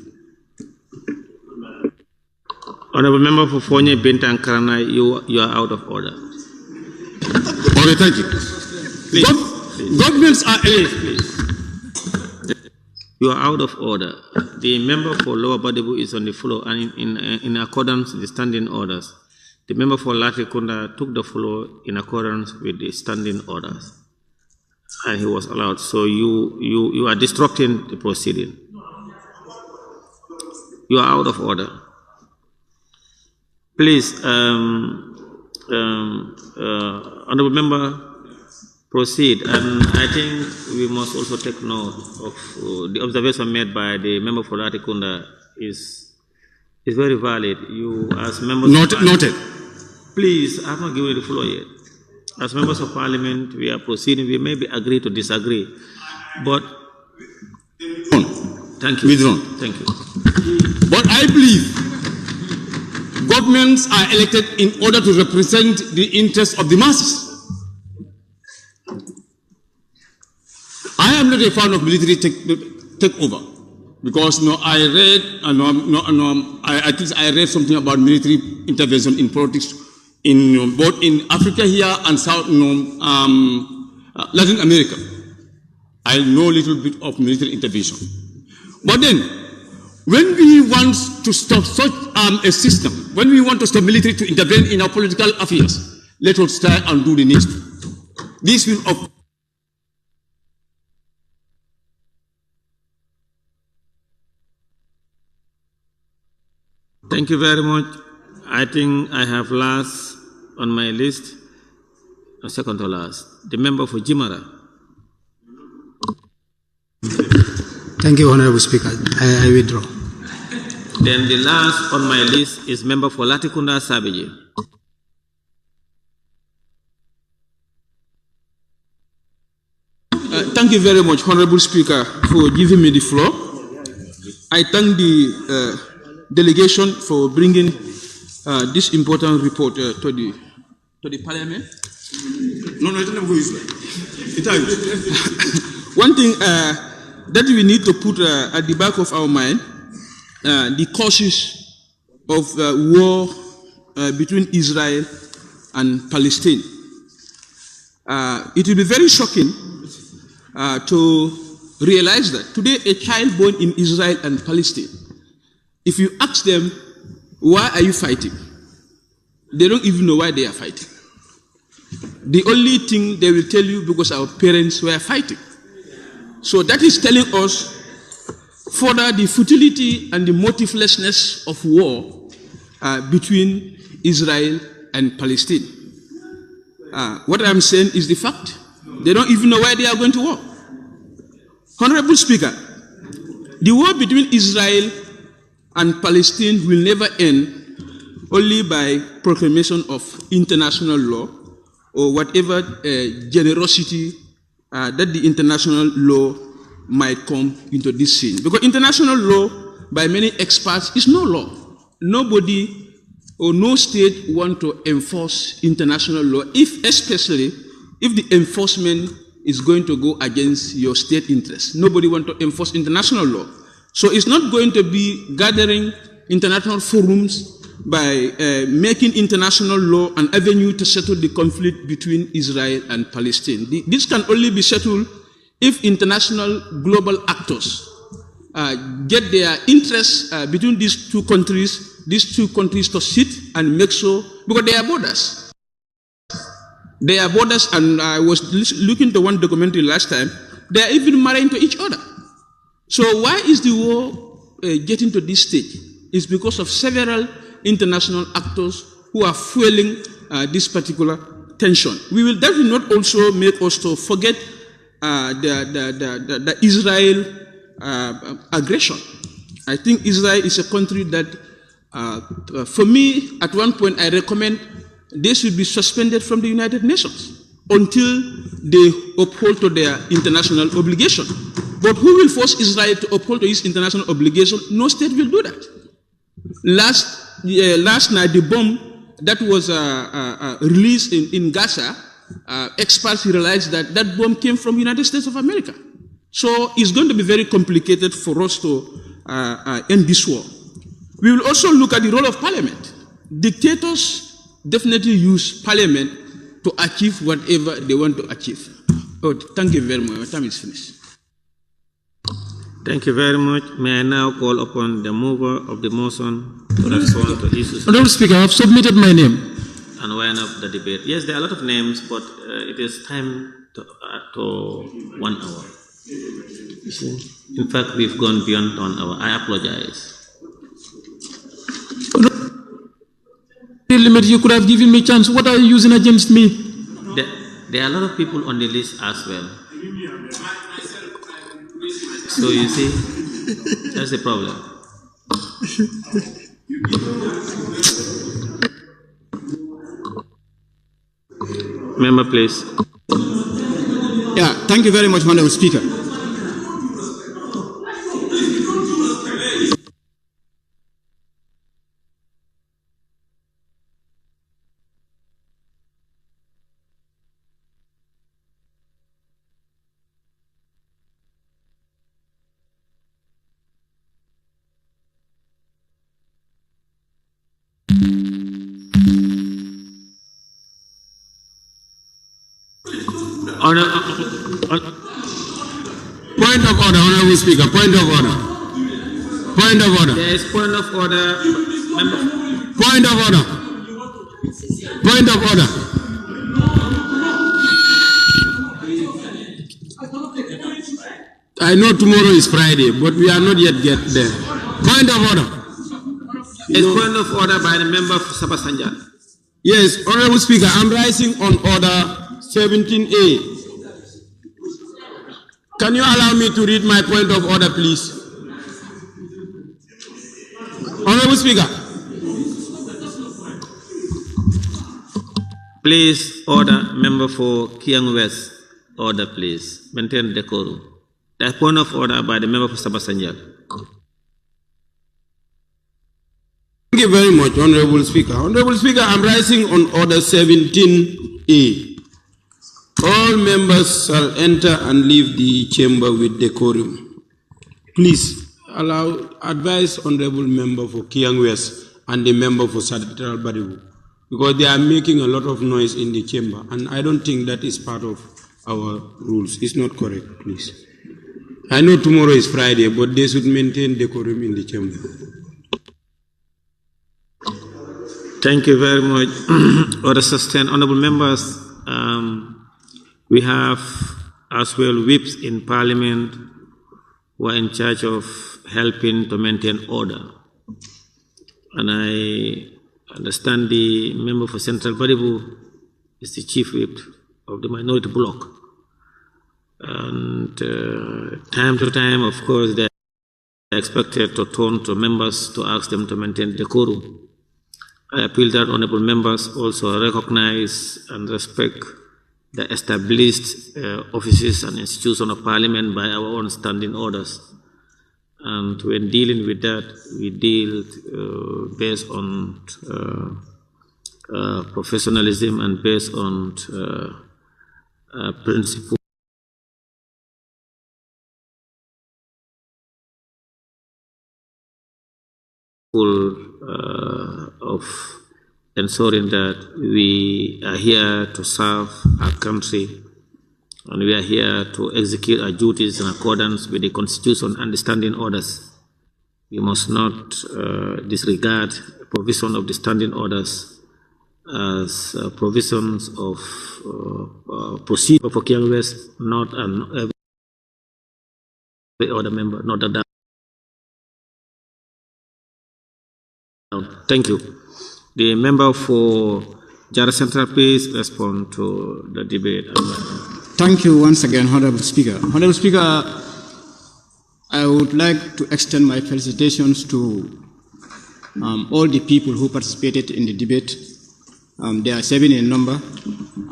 Honorable member for Fonyi Bintan Karana, you are out of order. Okay, thank you. Please. Governments are please. You are out of order. The member for Lower Badibu is on the floor, and in accordance with the standing orders, the member for Latri Kunda took the floor in accordance with the standing orders. and he was allowed. So you are disrupting the proceeding. You are out of order. Please, honorable member, proceed. And I think we must also take note of the observation made by the member for Latrikunda is very valid. You, as members, Noted. Please, I have not given you the floor yet. As members of parliament, we are proceeding. We may be agree to disagree, but thank you. Withdrawn. Thank you. But I believe governments are elected in order to represent the interests of the masses. I am not a fan of military takeover because I read, at least I read something about military intervention in politics in both in Africa here and South Latin America. I know a little bit of military intervention. But then, when we want to stop such a system, when we want to stop military to intervene in our political affairs, let us try and do the next. This will Thank you very much. I think I have last on my list, second to last, the member for Jimara. Thank you, Honorable Speaker. I withdraw. Then the last on my list is member for Latrikunda Sabiji. Thank you very much, Honorable Speaker, for giving me the floor. I thank the delegation for bringing this important report to the Parliament. One thing that we need to put at the back of our mind, the causes of war between Israel and Palestine. It will be very shocking to realize that today a child born in Israel and Palestine, if you ask them, why are you fighting? They don't even know why they are fighting. The only thing they will tell you, because our parents were fighting. So that is telling us further the futility and the motivelessness of war between Israel and Palestine. What I'm saying is the fact. They don't even know why they are going to war. Honorable Speaker, the war between Israel and Palestine will never end only by proclamation of international law or whatever generosity that the international law might come into this scene. Because international law, by many experts, is no law. Nobody or no state want to enforce international law, especially if the enforcement is going to go against your state interests. Nobody want to enforce international law. So it's not going to be gathering international forums by making international law an avenue to settle the conflict between Israel and Palestine. This can only be settled if international global actors get their interests between these two countries to sit and make sure, because they are borders. They are borders, and I was looking to one documentary last time, they are even marrying to each other. So why is the war getting to this stage? It's because of several international actors who are fueling this particular tension. That will not also make us to forget the Israel aggression. I think Israel is a country that, for me, at one point I recommend they should be suspended from the United Nations until they uphold to their international obligation. But who will force Israel to uphold to its international obligation? No state will do that. Last night, the bomb that was released in Gaza, experts realized that that bomb came from the United States of America. So it's going to be very complicated for us to end this war. We will also look at the role of parliament. Dictators definitely use parliament to achieve whatever they want to achieve. Oh, thank you very much. My time is finished. Thank you very much. May I now call upon the mover of the motion to respond to issues? Honorable Speaker, I have submitted my name. And wind up the debate. Yes, there are a lot of names, but it is time to 1 hour. You see? In fact, we've gone beyond 1 hour. I apologize. Limit, you could have given me chance. What are you using against me? There are a lot of people on the list as well. So you see, that's the problem. Member, please. Yeah, thank you very much, Honorable Speaker. Point of order, Honorable Speaker. Point of order. Point of order. There is point of order. Point of order. Point of order. I know tomorrow is Friday, but we are not yet there. Point of order. It's point of order by the member for Sabasanjal. Yes, Honorable Speaker, I'm rising on order 17A. Can you allow me to read my point of order, please? Honorable Speaker. Please, order, member for Kiang West. Order, please. Maintain decorum. The point of order by the member for Sabasanjal. Thank you very much, Honorable Speaker. Honorable Speaker, I'm rising on order 17A. All members shall enter and leave the chamber with decorum. Please advise Honorable Member for Kiang West and the member for Central Baribu, because they are making a lot of noise in the chamber, and I don't think that is part of our rules. It's not correct, please. I know tomorrow is Friday, but they should maintain decorum in the chamber. Thank you very much. Order sustained. Honorable members, we have as well whips in Parliament who are in charge of helping to maintain order. And I understand the member for Central Baribu is the chief whip of the minority bloc. And time to time, of course, they are expected to turn to members to ask them to maintain decorum. I appeal that honorable members also recognize and respect the established offices and institutions of Parliament by our own standing orders. And when dealing with that, we deal based on professionalism and based on principle of ensuring that we are here to serve our country and we are here to execute our duties in accordance with the Constitution and the standing orders. We must not disregard provision of the standing orders as provisions of procedure for Kiang West, not an every other member, not that. Thank you. The member for Jara Central, please respond to the debate. Thank you once again, Honorable Speaker. Honorable Speaker, I would like to extend my felicitations to all the people who participated in the debate. There are 7 in number,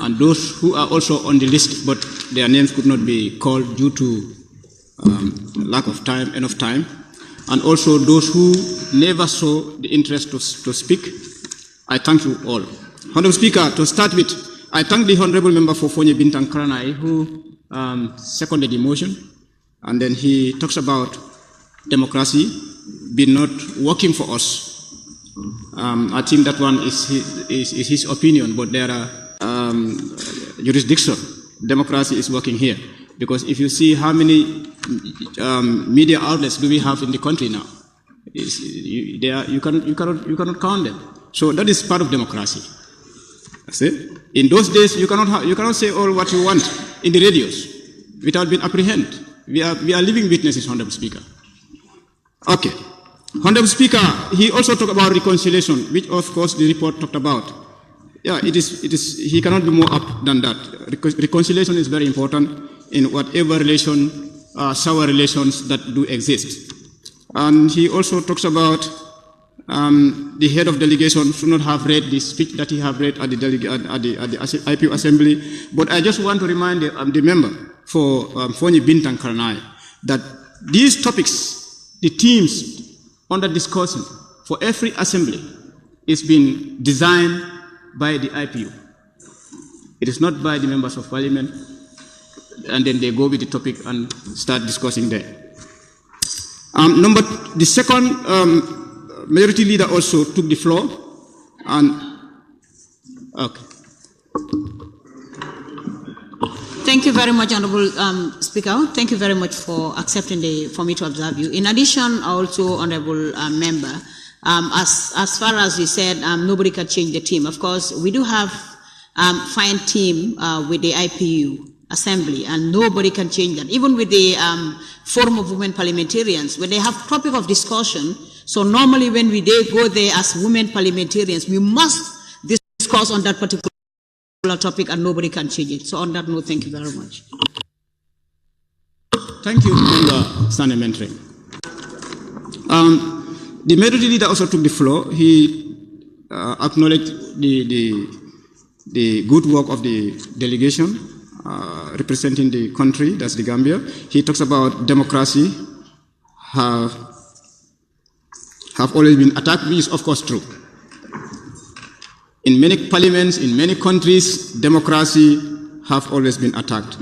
and those who are also on the list, but their names could not be called due to lack of time, enough time. And also those who never saw the interest to speak, I thank you all. Honorable Speaker, to start with, I thank the Honorable Member for Fonye Bintang Karanai who seconded the motion, and then he talks about democracy being not working for us. I think that one is his opinion, but there are jurisdiction. Democracy is working here. Because if you see how many media outlets do we have in the country now, you cannot count them. So that is part of democracy. That's it. In those days, you cannot say all what you want. in the radios without being apprehended. We are living witnesses, Honorable Speaker. Okay. Honorable Speaker, he also talked about reconciliation, which of course the report talked about. Yeah, it is, he cannot be more up than that. Reconciliation is very important in whatever relation, sour relations that do exist. And he also talks about the head of delegation should not have read the speech that he have read at the IPU assembly. But I just want to remind the member for Fonyi Bintang Karanai that these topics, the themes under discussion for every assembly is being designed by the IPU. It is not by the members of parliament, and then they go with the topic and start discussing there. The second majority leader also took the floor, and okay. Thank you very much, Honorable Speaker. Thank you very much for accepting for me to observe you. In addition, also, Honorable Member, as far as you said, nobody can change the team. Of course, we do have fine team with the IPU Assembly, and nobody can change that. Even with the Forum of Women Parliamentarians, when they have topic of discussion, so normally when they go there as women parliamentarians, we must discuss on that particular topic and nobody can change it. So on that note, thank you very much. Thank you, Member Sane Mentre. The majority leader also took the floor. He acknowledged the good work of the delegation representing the country, that's the Gambia. He talks about democracy have always been attacked, which is of course true. In many parliaments, in many countries, democracy have always been attacked.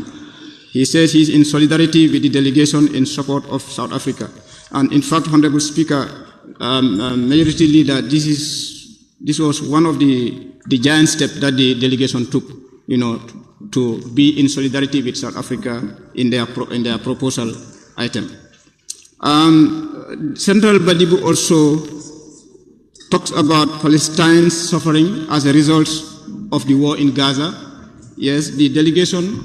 He says he's in solidarity with the delegation in support of South Africa. And in fact, Honorable Speaker, Majority Leader, this was one of the giant steps that the delegation took, to be in solidarity with South Africa in their proposal item. Central Badibu also talks about Palestine's suffering as a result of the war in Gaza. Yes, the delegation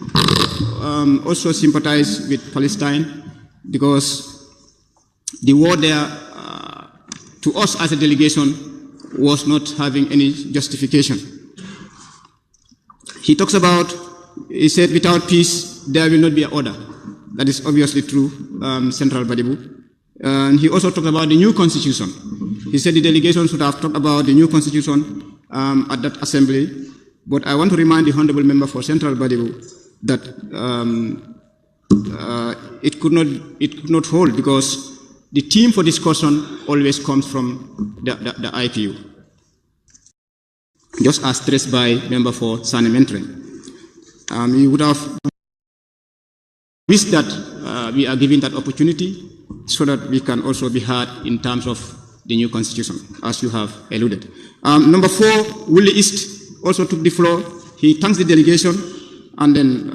also sympathized with Palestine because the war there, to us as a delegation, was not having any justification. He talks about, he said, without peace, there will not be an order. That is obviously true, Central Badibu. And he also talked about the new constitution. He said the delegation should have talked about the new constitution at that assembly. But I want to remind the honorable member for Central Badibu that it could not hold because the theme for discussion always comes from the IPU. Just as stressed by member for Sane Mentre. We would have wished that we are given that opportunity so that we can also be heard in terms of the new constitution, as you have alluded. Number 4, Willie East also took the floor. He thanks the delegation, and then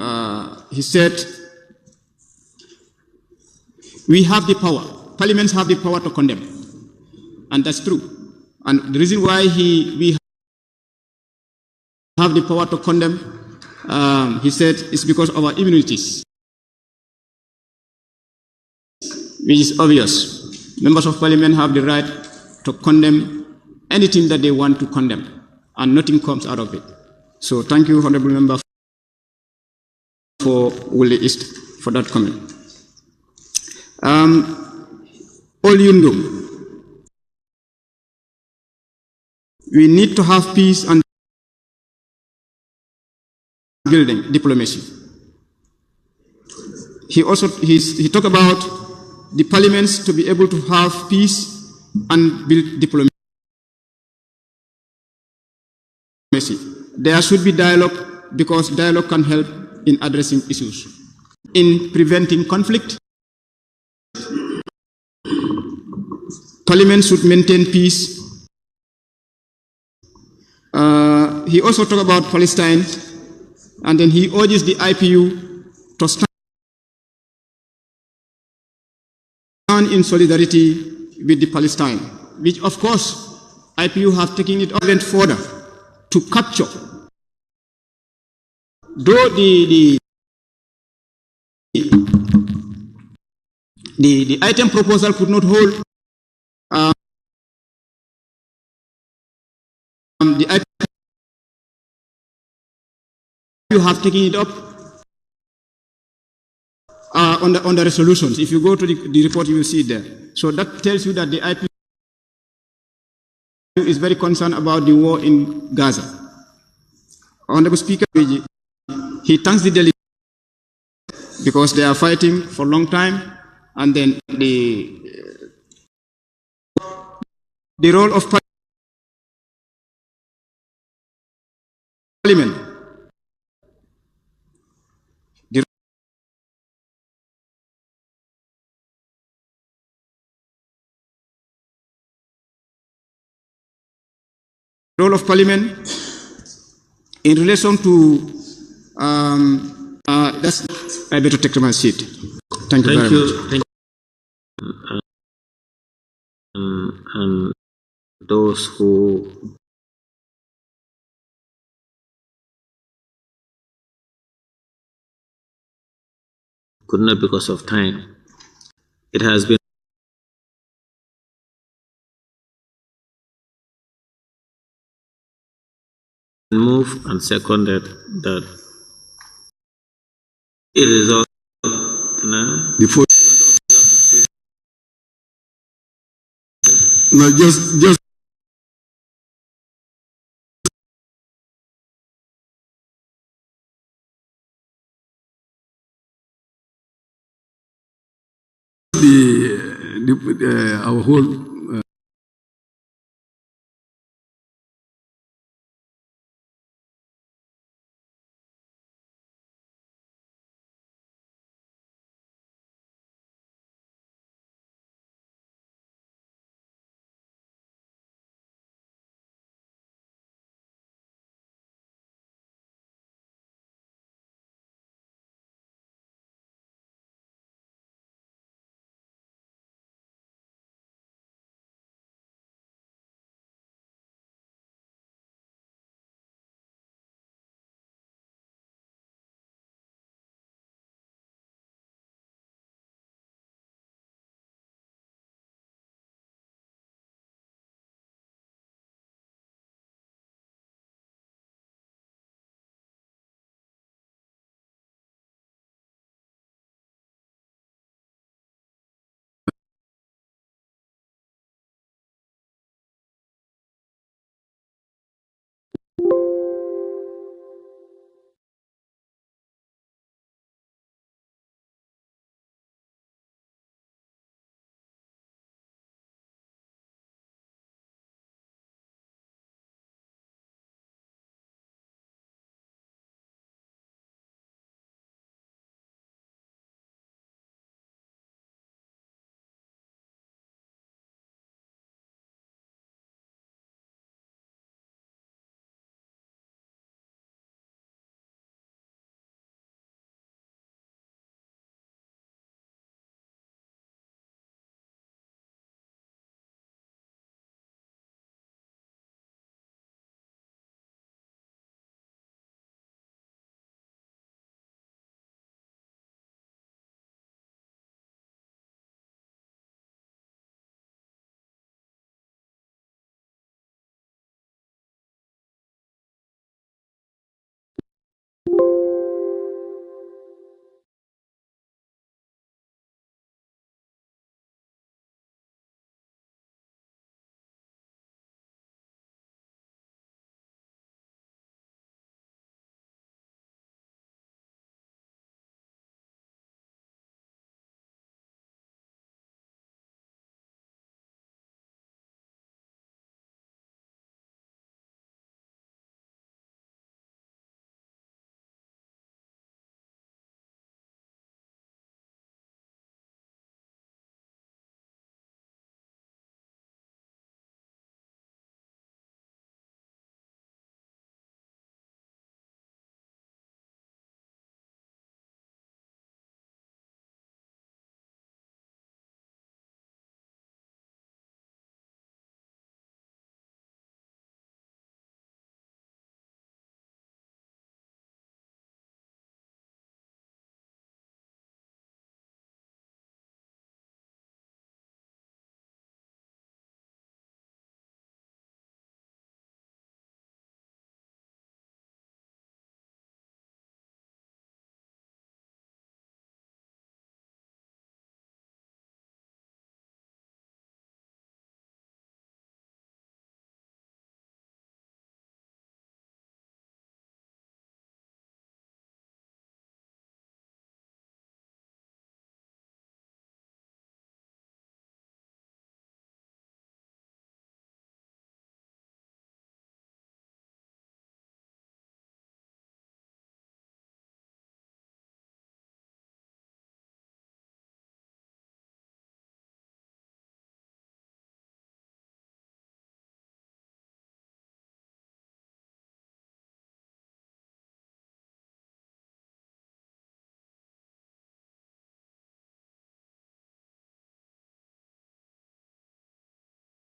he said, we have the power. Parliaments have the power to condemn. And that's true. And the reason why we have the power to condemn, he said, is because of our immunities, which is obvious. Members of Parliament have the right to condemn anything that they want to condemn, and nothing comes out of it. So thank you, Honorable Member, for Willie East for that comment. Olyundum. We need to have peace and building diplomacy. He also he talked about the parliaments to be able to have peace and build diplomacy. There should be dialogue because dialogue can help in addressing issues, in preventing conflict. Parliament should maintain peace. He also talked about Palestine, and then he urges the IPU to stand in solidarity with the Palestine, which of course IPU have taken it even further to capture. Though the the item proposal could not hold the item you have taken it up on the resolutions. If you go to the report, you will see it there. So that tells you that the IPU is very concerned about the war in Gaza. Honorable Speaker, he thanks the delegates because they are fighting for a long time, and then the role of Parliament. Role of Parliament in relation to that's I better take my seat. Thank you very much. Thank you. And those who could not because of time, it has been moved and seconded that it is all now. No, just our whole